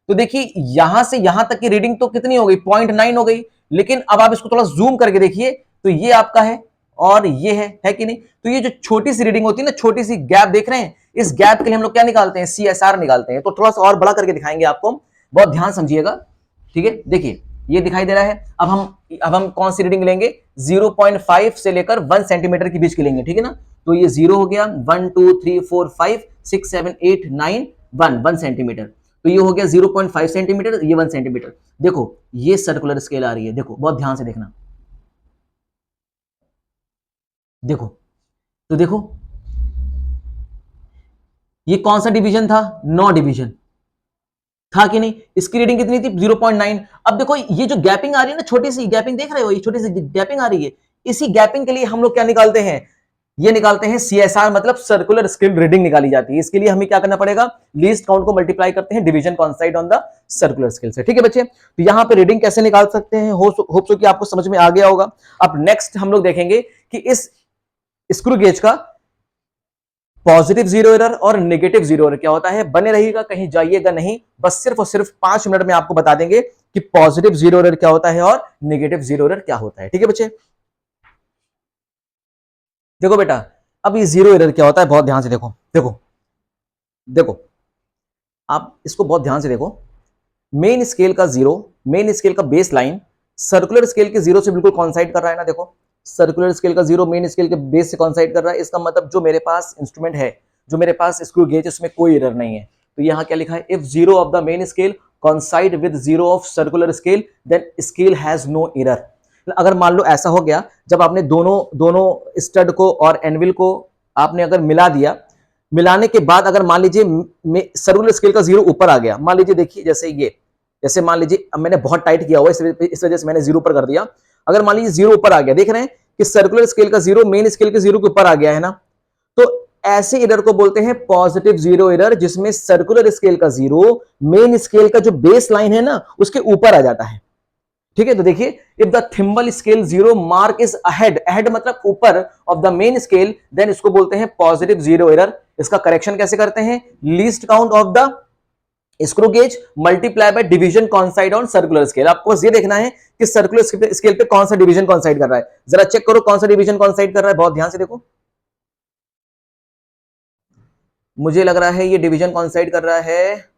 तो देखिए यहां से यहां तक की रीडिंग तो कितनी हो गई, 0.9 हो गई। लेकिन अब आप इसको थोड़ा जूम करके देखिए तो ये आपका है और ये है कि नहीं। तो ये जो छोटी सी रीडिंग होती है ना, छोटी सी गैप देख रहे हैं, इस गैप के लिए हम लोग क्या निकालते हैं, सीएसआर निकालते हैं। तो थोड़ा सा और बड़ा करके दिखाएंगे आपको, बहुत ध्यान समझिएगा, ठीक है। देखिए ये दिखाई दे रहा है, अब हम कौन सी रीडिंग लेंगे, 0.5 से लेकर 1 सेंटीमीटर के बीच की लेंगे, ठीक है ना। तो ये 0 हो गया, 1 2 3 4 5 6 7 8 9 1 सेंटीमीटर, तो ये हो गया 0.5 सेंटीमीटर, ये 1 सेंटीमीटर। देखो ये सर्कुलर स्केल आ रही है, देखो बहुत ध्यान से देखना, देखो तो देखो ये कौन सा डिवीजन था, 9 डिवीजन था कि नहीं। इसकी रीडिंग कितनी थी, 0.9। अब देखो ये जो गैपिंग आ रही है ना, छोटी सी गैपिंग देख रहे हो, ये छोटी सी गैपिंग आ रही है, इसी गैपिंग के लिए हम लोग क्या निकालते हैं, ये निकालते हैं सीएसआर, मतलब सर्कुलर स्केल रीडिंग निकाली जाती है। इसके लिए हमें क्या करना पड़ेगा, लीस्ट काउंट को मल्टीप्लाई करते हैं division coincide on the circular scale से, ठीक है बच्चे। तो यहां पे रीडिंग कैसे निकाल सकते हैं, होप सो कि आपको समझ में आ गया होगा। अब नेक्स्ट हम लोग देखेंगे कि इस स्क्रू गेज का पॉजिटिव 0 एरर और नेगेटिव 0 एरर क्या होता है। बने रहिएगा, कहीं जाइएगा नहीं, बस सिर्फ और सिर्फ 5 मिनट में आपको बता देंगे कि पॉजिटिव 0 एरर क्या होता है और नेगेटिव 0 एरर क्या होता है, ठीक है बच्चे। देखो बेटा, अब ये 0 एरर क्या होता है, बहुत ध्यान से देखो, देखो देखो आप इसको बहुत ध्यान से देखो। मेन स्केल का 0, मेन स्केल का बेस लाइन सर्कुलर स्केल के 0 से बिल्कुल कॉन्साइड कर रहा है ना। देखो सर्कुलर स्केल का 0 मेन स्केल के बेस से कॉन्साइड कर रहा है, इसका मतलब जो मेरे पास इंस्ट्रूमेंट है, जो मेरे पास स्क्रू गेज, उसमें कोई एरर नहीं है। तो यहां क्या लिखा है, if 0 of the main scale coincide with 0 of circular scale then scale has no error. अगर मान लो ऐसा हो गया, जब आपने दोनों स्टड को और एनविल को आपने अगर मिला दिया, मिलाने के बाद अगर मान लीजिए सर्कुलर स्केल का 0 ऊपर आ गया, मान लीजिए देखिए जैसे ये जैसे मान लीजिए अब मैंने बहुत टाइट किया हुआ है, इस वजह से मैंने 0 पर कर दिया। अगर मान लीजिए 0 ऊपर आ गया, देख रहे हैं कि सर्कुलर स्केल का 0 मेन स्केल के 0 के ऊपर आ गया है ना, तो ऐसे एरर को बोलते हैं पॉजिटिव जीरो एरर, जिसमें सर्कुलर स्केल का 0 मेन स्केल का जो बेस लाइन है ना उसके ऊपर आ जाता है। ठीक है, तो देखिए, if the thimble scale 0 mark is ahead, ahead मतलब ऊपर of the main scale, then इसको बोलते हैं पॉजिटिव जीरो एरर। इसका करेक्शन कैसे करते हैं? Least count of the screw gauge multiply by division coincide on circular scale. आपको बस ये देखना है कि सर्कुलर स्केल पे कौन सा डिवीजन कॉन्साइड कर रहा है। जरा चेक करो कौन सा डिवीजन कॉन्साइड कर रहा है, बहुत ध्यान से देखो। मुझे लग रहा है ये डिवीजन कॉन्साइड कर रहा है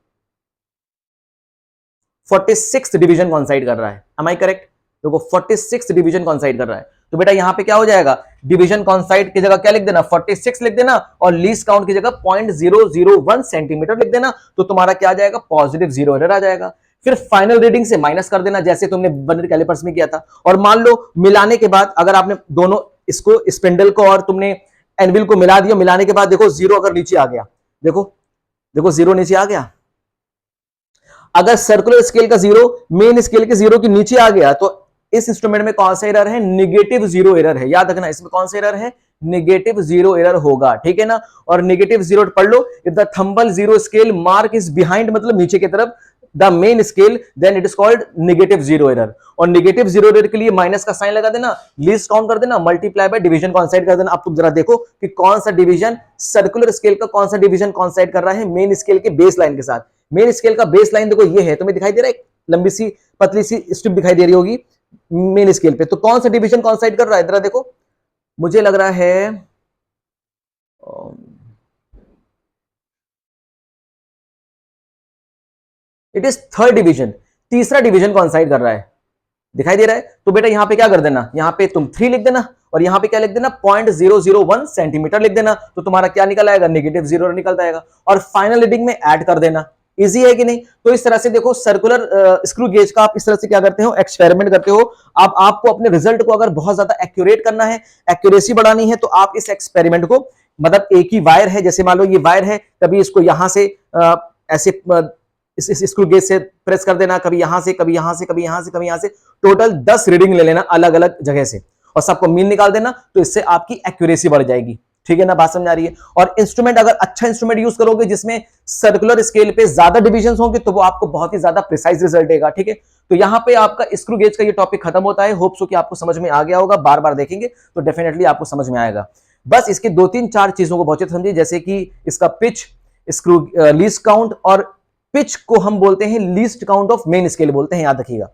46th डिवीजन कॉन्साइड कर रहा है। Am I correct? देखो 46th डिवीजन कॉन्साइड कर रहा है, तो बेटा यहां पे क्या हो जाएगा, डिवीजन कॉन्साइड की जगह क्या लिख देना, 46 लिख देना, और लीस्ट काउंट की जगह 0.001 सेंटीमीटर लिख देना, तो तुम्हारा क्या आ जाएगा, पॉजिटिव जीरो एरर आ जाएगा। फिर फाइनल रीडिंग से माइनस कर देना, जैसे तुमने वर्नियर कैलिपर्स में किया था। और मान लो मिलाने के बाद अगर आपने दोनों इसको स्पिंडल को और तुमने एनविल को मिला दिया, मिलाने के बाद देखो 0 अगर नीचे आ गया, देखो देखो 0 नीचे आ गया। अगर सर्कुलर स्केल का 0 मेन स्केल के 0 के नीचे आ गया, तो इस इंस्ट्रूमेंट में कौन सा एरर है, निगेटिव जीरो एरर है। याद रखना, इसमें कौन सा एरर है, निगेटिव जीरो एरर होगा। ठीक है ना, और निगेटिव जीरो पढ़ लो, if the thimble zero scale mark is behind, मतलब नीचे की तरफ the main scale, then it is called negative zero error. और निगेटिव जीरो एरर के लिए माइनस का साइन लगा देना, लीस्ट काउंट कर देना, मल्टीप्लाई बाय डिवीजन कॉन्साइड कर देना। अब तुम जरा देखो कि कौन सा डिवीजन सर्कुलर स्केल का कौन सा डिवीजन कॉन्साइड कर रहा है मेन स्केल के बेस लाइन के साथ। मेन स्केल का बेस लाइन देखो ये है, तुम्हें दिखाई दे रहा है, लंबी सी पतली सी स्ट्रिप दिखाई दे रही होगी मेन स्केल पे, तो कौन सा डिवीजन कॉन्साइड कर रहा है, जरा देखो। मुझे लग रहा है इट इज थर्ड डिवीजन, तीसरा डिवीजन कॉन्साइड कर रहा है, दिखाई दे रहा है। तो बेटा यहां पे क्या कर देना, यहां पे तुम 3 लिख देना, और यहां पे क्या लिख देना, 0.001 सेंटीमीटर लिख देना, तो तुम्हारा क्या निकल आएगा, निगेटिव जीरो निकलता आएगा। और फाइनल रीडिंग में ऐड कर देना। इजी है कि नहीं? तो इस तरह से देखो सर्कुलर स्क्रू गेज का आप इस तरह से क्या करते हो, एक्सपेरिमेंट करते हो। आप आपको अपने रिजल्ट को अगर बहुत ज्यादा एक्यूरेट करना है, एक्यूरेसी बढ़ानी है, तो आप इस एक्सपेरिमेंट को, मतलब एक ही वायर है, जैसे मान लो ये वायर है, कभी इसको यहां से ऐसे इस स्क्रू गेज से प्रेस कर देना, कभी यहां से, कभी यहां से, कभी यहां से, कभी यहां से, टोटल 10 रीडिंग ले लेना अलग अलग जगह से, और सबको मीन निकाल देना, तो इससे आपकी एक्यूरेसी बढ़ जाएगी। ठीक है ना, बात समझ आ रही है? और इंस्ट्रूमेंट अगर अच्छा इंस्ट्रूमेंट यूज करोगे जिसमें सर्कुलर स्केल पे ज्यादा डिविजन होंगे, तो वो आपको बहुत ही ज्यादा प्रिसाइज रिजल्ट देगा। ठीक है, तो यहां पे आपका स्क्रू गेज का ये टॉपिक खत्म होता है। होप सो कि आपको समझ में आ गया होगा, बार बार देखेंगे तो डेफिनेटली आपको समझ में आएगा। बस इसकी 2-3-4 चीजों को बहुत अच्छे समझिए, जैसे कि इसका पिच, स्क्रू लीस्ट काउंट, और पिच को हम बोलते हैं least count of main scale बोलते हैं, याद रखिएगा।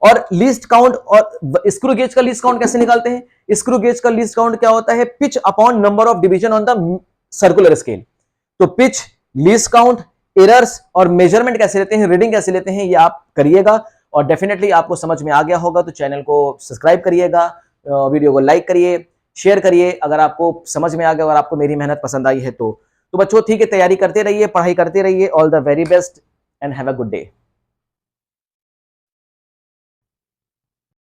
और लीस्ट काउंट और स्क्रू गेज का लीस्ट काउंट कैसे निकालते हैं, स्क्रू गेज का लीस्ट काउंट क्या होता है, pitch upon number of division on the circular scale. तो पिच, लीस्ट काउंट, एरर्स और मेजरमेंट कैसे लेते हैं, रीडिंग कैसे लेते हैं, ये आप करिएगा, और डेफिनेटली आपको समझ में आ गया होगा। तो चैनल को सब्सक्राइब करिएगा, वीडियो को लाइक करिए, शेयर करिए अगर आपको समझ में आ गया, अगर आपको मेरी मेहनत पसंद आई है तो बच्चों ठीक है, तैयारी करते रहिए, पढ़ाई करते रहिए। All the very best and have a good day.